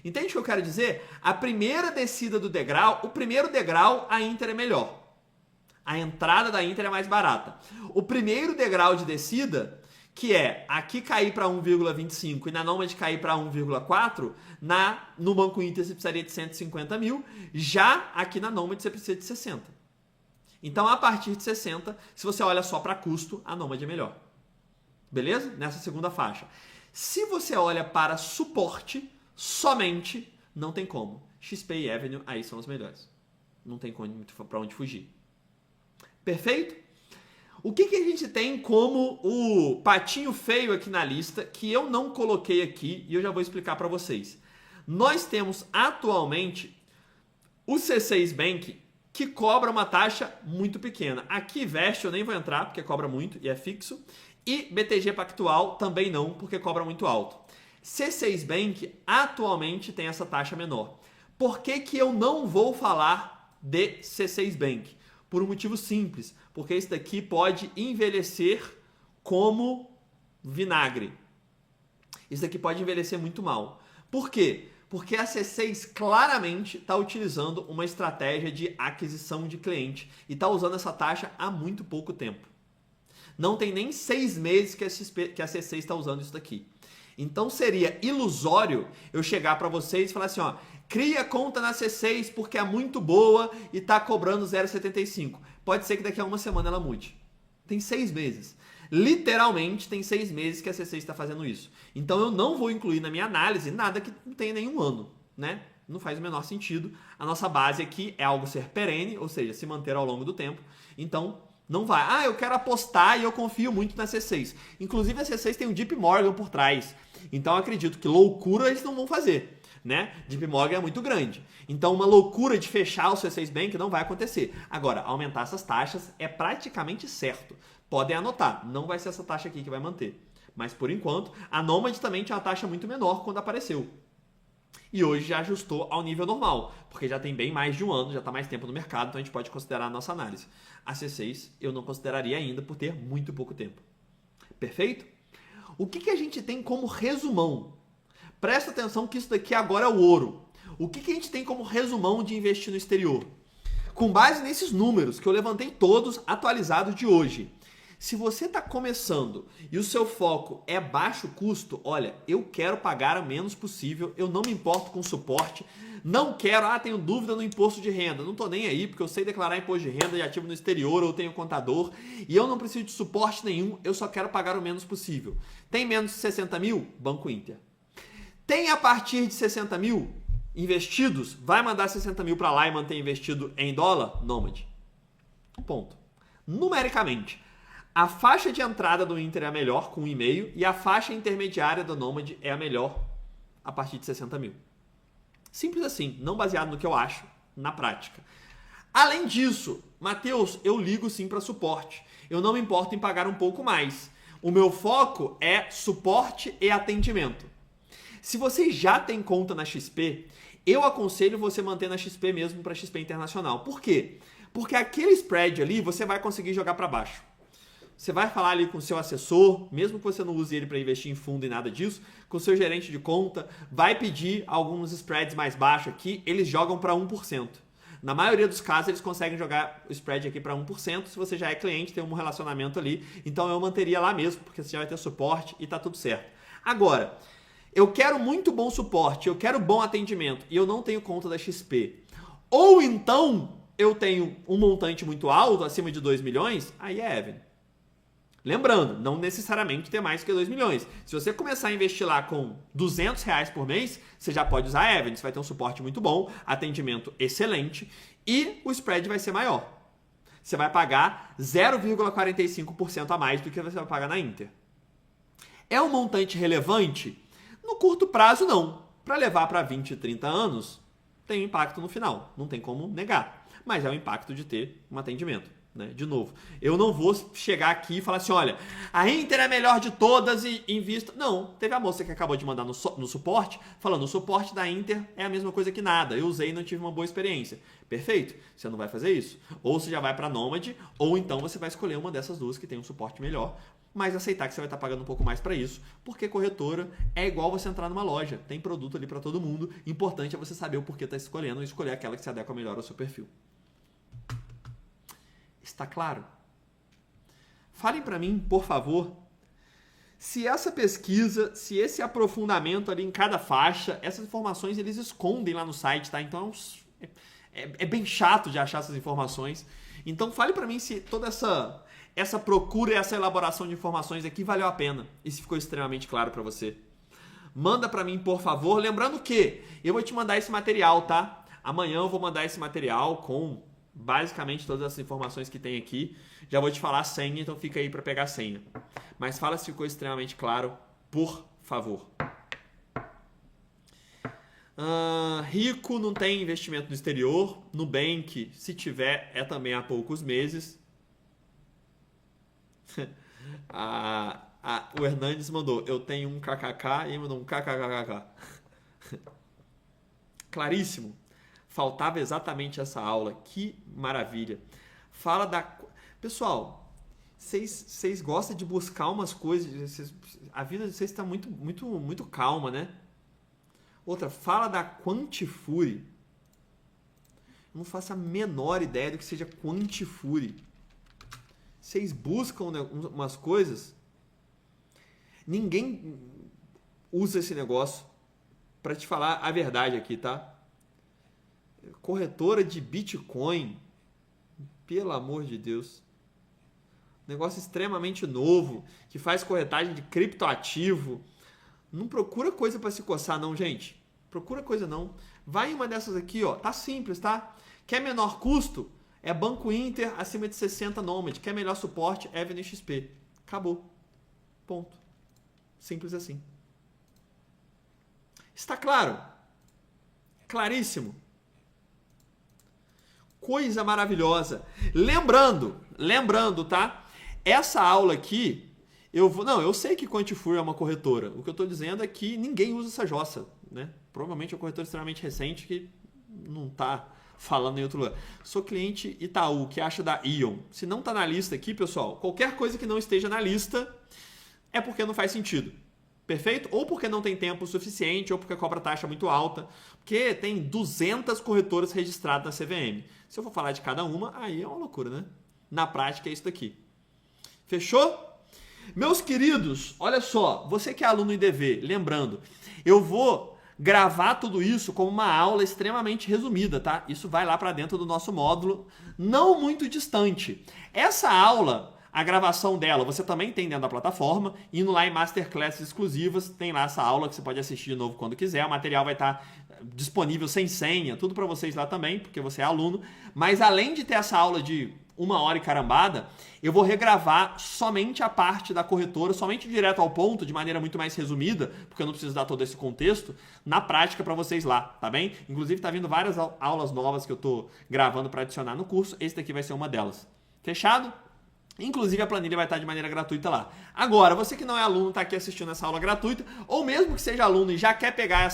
Entende o que eu quero dizer? A primeira descida do degrau, o primeiro degrau, a Inter é melhor. A entrada da Inter é mais barata. O primeiro degrau de descida, que é aqui cair para 1,25 e na Nomad cair para 1,4, no Banco Inter você precisaria de 150 mil, já aqui na Nomad você precisa de 60. Então, a partir de 60, se você olha só para custo, a Nomad é melhor. Beleza? Nessa segunda faixa. Se você olha para suporte, somente, não tem como. XP e Avenue, aí são os melhores. Não tem para onde fugir. Perfeito? O que a gente tem como o patinho feio aqui na lista, que eu não coloquei aqui e eu já vou explicar para vocês. Nós temos atualmente o C6 Bank, que cobra uma taxa muito pequena. Aqui Vest eu nem vou entrar, porque cobra muito e é fixo. E BTG Pactual também não, porque cobra muito alto. C6 Bank atualmente tem essa taxa menor. Por que eu não vou falar de C6 Bank? Por um motivo simples, porque esse daqui pode envelhecer como vinagre. Isso daqui pode envelhecer muito mal. Por quê? Porque a C6 claramente está utilizando uma estratégia de aquisição de cliente e está usando essa taxa há muito pouco tempo. Não tem nem 6 meses que a C6 está usando isso daqui. Então seria ilusório eu chegar para vocês e falar assim, ó, cria conta na C6 porque é muito boa e está cobrando 0,75. Pode ser que daqui a uma semana ela mude. Tem 6 meses. Literalmente tem 6 meses que a C6 está fazendo isso. Então eu não vou incluir na minha análise nada que não tenha nenhum ano, né? Não faz o menor sentido. A nossa base aqui é algo ser perene, ou seja, se manter ao longo do tempo. Então não vai. Ah, eu quero apostar e eu confio muito na C6. Inclusive a C6 tem o JP Morgan por trás. Então eu acredito que loucura eles não vão fazer, né? JP Morgan é muito grande. Então uma loucura de fechar o C6 Bank não vai acontecer. Agora, aumentar essas taxas é praticamente certo. Podem anotar, não vai ser essa taxa aqui que vai manter. Mas por enquanto, a Nomad também tinha uma taxa muito menor quando apareceu. E hoje já ajustou ao nível normal, porque já tem bem mais de um ano, já está mais tempo no mercado, então a gente pode considerar a nossa análise. A C6 eu não consideraria ainda por ter muito pouco tempo. Perfeito? O que a gente tem como resumão? Presta atenção que isso daqui agora é o ouro. O que a gente tem como resumão de investir no exterior? Com base nesses números que eu levantei todos atualizados de hoje, se você está começando e o seu foco é baixo custo, olha, eu quero pagar o menos possível, eu não me importo com suporte, não quero, tenho dúvida no imposto de renda, não estou nem aí porque eu sei declarar imposto de renda de ativo no exterior, eu tenho contador e eu não preciso de suporte nenhum, eu só quero pagar o menos possível. Tem menos de 60 mil? Banco Inter. Tem a partir de 60 mil investidos? Vai mandar 60 mil para lá e manter investido em dólar? Nomad. Ponto. Numericamente, a faixa de entrada do Inter é a melhor, com 1,5, e a faixa intermediária do Nomad é a melhor a partir de 60 mil. Simples assim, não baseado no que eu acho, na prática. Além disso, Matheus, eu ligo sim para suporte. Eu não me importo em pagar um pouco mais. O meu foco é suporte e atendimento. Se você já tem conta na XP, eu aconselho você manter na XP mesmo para XP Internacional. Por quê? Porque aquele spread ali você vai conseguir jogar para baixo. Você vai falar ali com o seu assessor, mesmo que você não use ele para investir em fundo e nada disso, com o seu gerente de conta, vai pedir alguns spreads mais baixos aqui, eles jogam para 1%. Na maioria dos casos, eles conseguem jogar o spread aqui para 1%, se você já é cliente, tem um relacionamento ali, então eu manteria lá mesmo, porque você já vai ter suporte e tá tudo certo. Agora, eu quero muito bom suporte, eu quero bom atendimento e eu não tenho conta da XP. Ou então, eu tenho um montante muito alto, acima de 2 milhões, aí é Evan. Lembrando, não necessariamente ter mais que 2 milhões. Se você começar a investir lá com R$200 por mês, você já pode usar a Evan. Você vai ter um suporte muito bom, atendimento excelente e o spread vai ser maior. Você vai pagar 0,45% a mais do que você vai pagar na Inter. É um montante relevante? No curto prazo, não. Para levar para 20, 30 anos, tem um impacto no final. Não tem como negar. Mas é o impacto de ter um atendimento. Né? De novo, eu não vou chegar aqui e falar assim, olha, a Inter é a melhor de todas e invista. Não, teve a moça que acabou de mandar no suporte, falando, o suporte da Inter é a mesma coisa que nada, eu usei e não tive uma boa experiência. Perfeito, você não vai fazer isso. Ou você já vai para a Nomad, ou então você vai escolher uma dessas duas que tem um suporte melhor, mas aceitar que você vai estar pagando um pouco mais para isso, porque corretora é igual você entrar numa loja, tem produto ali para todo mundo, importante é você saber o porquê está escolhendo e escolher aquela que se adequa melhor ao seu perfil. Está claro? Falem para mim, por favor, se essa pesquisa, se esse aprofundamento ali em cada faixa, essas informações eles escondem lá no site, tá? Então é bem chato de achar essas informações. Então fale para mim se toda essa procura e essa elaboração de informações aqui valeu a pena e se ficou extremamente claro para você. Manda para mim, por favor. Lembrando que eu vou te mandar esse material, tá? Amanhã eu vou mandar esse material com basicamente todas as informações que tem aqui. Já vou te falar a senha, então fica aí para pegar a senha. Mas fala se ficou extremamente claro, por favor. Rico não tem investimento no exterior. Nubank, se tiver, é também há poucos meses. O Hernandes mandou, eu tenho um kkk e mandou um kkkk. Claríssimo. Faltava exatamente essa aula. Que maravilha. Fala da... Pessoal, vocês gostam de buscar umas coisas... A vida de vocês está muito calma, né? Outra, fala da Quantifure. Eu não faço a menor ideia do que seja Quantifure. Vocês buscam umas coisas... Ninguém usa esse negócio. Para te falar a verdade aqui, tá? Corretora de Bitcoin, pelo amor de Deus, negócio extremamente novo, que faz corretagem de criptoativo. Não procura coisa para se coçar não, gente. Procura coisa não. Vai em uma dessas aqui, ó. Tá simples, tá? Quer menor custo? É Banco Inter acima de 60 Nomad. Quer melhor suporte? Evan XP. Acabou. Ponto. Simples assim. Está claro? Claríssimo. Coisa maravilhosa. Lembrando, tá? Essa aula aqui, eu sei que Quantifure é uma corretora. O que eu estou dizendo é que ninguém usa essa jossa, né? Provavelmente é uma corretora extremamente recente que não está falando em outro lugar. Sou cliente Itaú, que acha da Ion. Se não está na lista aqui, pessoal, qualquer coisa que não esteja na lista é porque não faz sentido. Perfeito? Ou porque não tem tempo suficiente, ou porque cobra taxa muito alta. Porque tem 200 corretoras registradas na CVM. Se eu for falar de cada uma, aí é uma loucura, né? Na prática é isso daqui. Fechou? Meus queridos, olha só. Você que é aluno IDV, lembrando, eu vou gravar tudo isso como uma aula extremamente resumida, tá? Isso vai lá para dentro do nosso módulo, não muito distante. Essa aula... A gravação dela você também tem dentro da plataforma, indo lá em Masterclasses exclusivas, tem lá essa aula que você pode assistir de novo quando quiser, o material vai estar disponível sem senha, tudo para vocês lá também, porque você é aluno, mas além de ter essa aula de 1 hora e carambada, eu vou regravar somente a parte da corretora, somente direto ao ponto, de maneira muito mais resumida, porque eu não preciso dar todo esse contexto, na prática para vocês lá, tá bem? Inclusive tá vindo várias aulas novas que eu tô gravando para adicionar no curso, esse daqui vai ser uma delas. Fechado? Inclusive a planilha vai estar de maneira gratuita lá. Agora, você que não é aluno, está aqui assistindo essa aula gratuita, ou mesmo que seja aluno e já quer pegar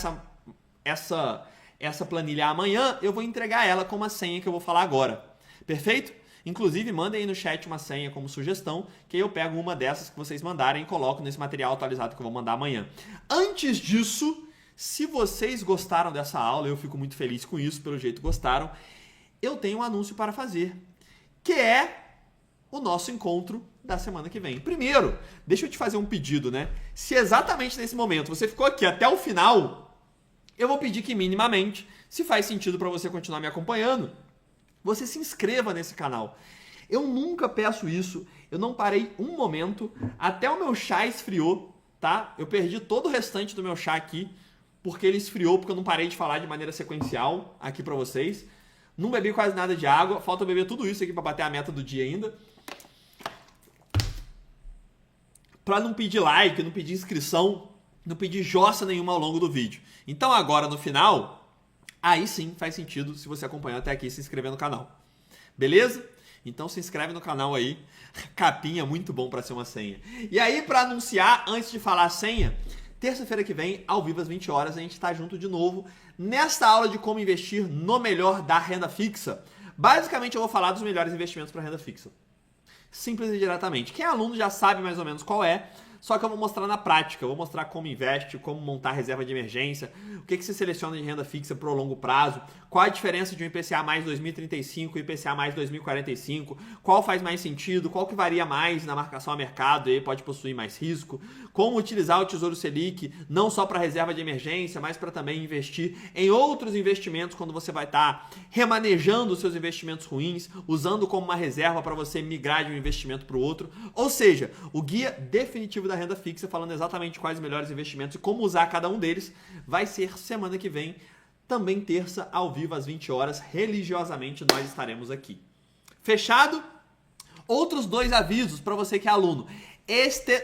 essa planilha amanhã, eu vou entregar ela com uma senha que eu vou falar agora. Perfeito? Inclusive, mandem aí no chat uma senha como sugestão, que eu pego uma dessas que vocês mandarem e coloco nesse material atualizado que eu vou mandar amanhã. Antes disso, se vocês gostaram dessa aula, eu fico muito feliz com isso, pelo jeito gostaram, eu tenho um anúncio para fazer, que é o nosso encontro da semana que vem. Primeiro, deixa eu te fazer um pedido, né? Se exatamente nesse momento você ficou aqui até o final, eu vou pedir que minimamente, se faz sentido para você continuar me acompanhando, você se inscreva nesse canal. Eu nunca peço isso, eu não parei um momento, até o meu chá esfriou, tá? Eu perdi todo o restante do meu chá aqui, porque ele esfriou, porque eu não parei de falar de maneira sequencial aqui pra vocês. Não bebi quase nada de água, falta beber tudo isso aqui pra bater a meta do dia ainda. Pra não pedir like, não pedir inscrição, não pedir jossa nenhuma ao longo do vídeo. Então agora no final... Aí sim faz sentido, se você acompanhar até aqui, se inscrever no canal. Beleza? Então se inscreve no canal aí. Capinha muito bom para ser uma senha. E aí, para anunciar, antes de falar a senha, terça-feira que vem, ao vivo às 20 horas, a gente está junto de novo nesta aula de como investir no melhor da renda fixa. Basicamente, eu vou falar dos melhores investimentos para renda fixa. Simples e diretamente. Quem é aluno já sabe mais ou menos qual é. Só que eu vou mostrar na prática, eu vou mostrar como investe, como montar reserva de emergência, o que você seleciona de renda fixa para o longo prazo, qual a diferença de um IPCA mais 2035 e IPCA mais 2045, qual faz mais sentido, qual que varia mais na marcação a mercado e pode possuir mais risco, como utilizar o Tesouro Selic não só para reserva de emergência, mas para também investir em outros investimentos quando você vai estar remanejando os seus investimentos ruins, usando como uma reserva para você migrar de um investimento para o outro. Ou seja, o guia definitivo da renda fixa, falando exatamente quais os melhores investimentos e como usar cada um deles, vai ser semana que vem, também terça, ao vivo às 20 horas, religiosamente nós estaremos aqui. Fechado? Outros 2 avisos para você que é aluno. Neste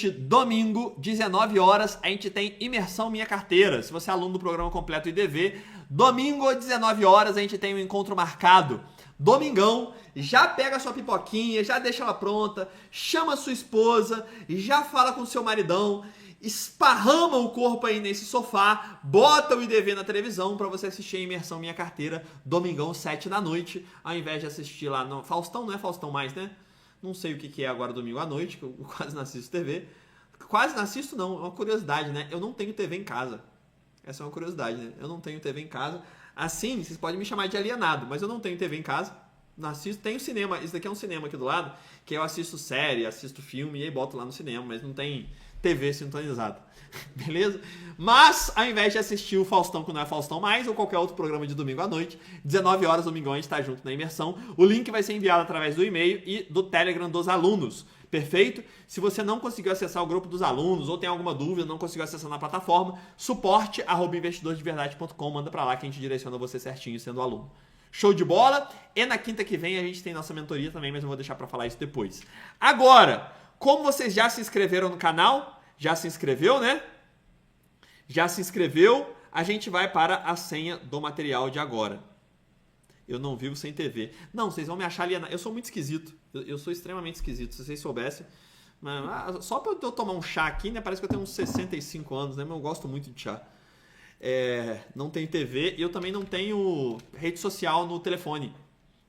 domingo, 19 horas, a gente tem Imersão Minha Carteira. Se você é aluno do programa completo IDV, domingo, 19 horas, a gente tem um encontro marcado. Domingão, já pega a sua pipoquinha, já deixa ela pronta, chama a sua esposa, já fala com o seu maridão, esparrama o corpo aí nesse sofá, bota o IDV na televisão para você assistir a Imersão Minha Carteira, domingão, 7 da noite, ao invés de assistir lá no Faustão, não é Faustão mais, né? Não sei o que é agora domingo à noite, que eu quase não assisto TV. Quase não assisto não, é uma curiosidade, né? Eu não tenho TV em casa. Essa é uma curiosidade, né? Eu não tenho TV em casa. Assim, vocês podem me chamar de alienado, mas eu não tenho TV em casa. Não assisto, tenho cinema, isso daqui é um cinema aqui do lado, que eu assisto série, assisto filme e aí boto lá no cinema, mas não tem TV sintonizada. Beleza? Mas, ao invés de assistir o Faustão, que não é Faustão mais, ou qualquer outro programa de domingo à noite, 19 horas, domingão, a gente está junto na imersão. O link vai ser enviado através do e-mail e do Telegram dos alunos. Perfeito? Se você não conseguiu acessar o grupo dos alunos ou tem alguma dúvida, não conseguiu acessar na plataforma, suporte@investidordeverdade.com, manda para lá que a gente direciona você certinho sendo aluno. Show de bola? E na quinta que vem a gente tem nossa mentoria também, mas eu vou deixar para falar isso depois. Agora, como vocês já se inscreveram no canal, já se inscreveu, né? Já se inscreveu, a gente vai para a senha do material de agora. Eu não vivo sem TV. Não, vocês vão me achar alienado. Eu sou muito esquisito. Eu sou extremamente esquisito, se vocês soubessem. Mas, só para eu tomar um chá aqui, né? Parece que eu tenho uns 65 anos, né? Mas eu gosto muito de chá. Não tenho TV e eu também não tenho rede social no telefone.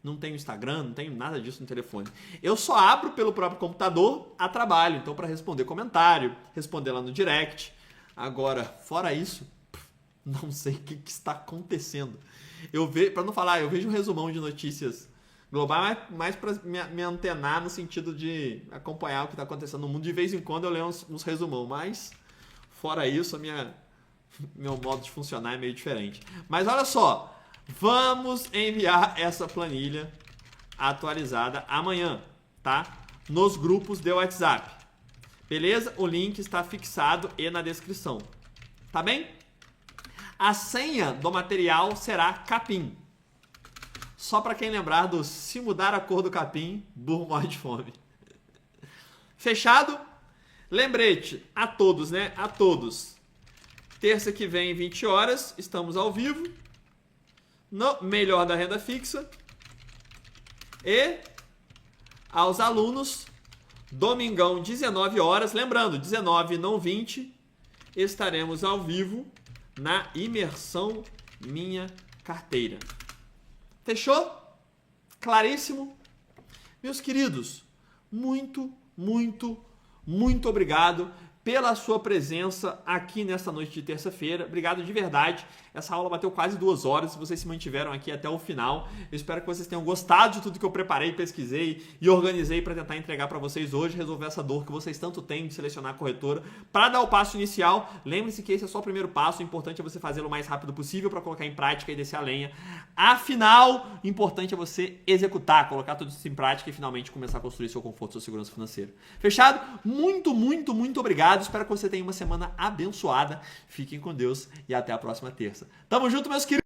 Não tenho Instagram, não tenho nada disso no telefone. Eu só abro pelo próprio computador a trabalho. Então, para responder comentário, responder lá no direct. Agora, fora isso, não sei o que está acontecendo. Para não falar, eu vejo um resumão de notícias globais, mais para me antenar no sentido de acompanhar o que está acontecendo no mundo. De vez em quando eu leio uns resumão, mas fora isso, meu modo de funcionar é meio diferente. Mas olha só, vamos enviar essa planilha atualizada amanhã, tá? Nos grupos de WhatsApp. Beleza? O link está fixado e na descrição. Tá bem? A senha do material será capim. Só para quem lembrar do se mudar a cor do capim, burro morre de fome. Fechado? Lembrete a todos, né? A todos. Terça que vem, 20 horas, estamos ao vivo. No Melhor da Renda Fixa. E aos alunos, domingão, 19 horas. Lembrando, 19 não 20, estaremos ao vivo na imersão Minha Carteira. Fechou? Claríssimo? Meus queridos, muito obrigado pela sua presença aqui nesta noite de terça-feira. Obrigado de verdade. Essa aula bateu quase 2 horas, vocês se mantiveram aqui até o final. Eu espero que vocês tenham gostado de tudo que eu preparei, pesquisei e organizei para tentar entregar para vocês hoje, resolver essa dor que vocês tanto têm de selecionar a corretora. Para dar o passo inicial, lembre-se que esse é só o primeiro passo, o importante é você fazê-lo o mais rápido possível para colocar em prática e descer a lenha. Afinal, o importante é você executar, colocar tudo isso em prática e finalmente começar a construir seu conforto, sua segurança financeira. Fechado? Muito obrigado. Espero que você tenha uma semana abençoada. Fiquem com Deus e até a próxima terça. Tamo junto, meus queridos!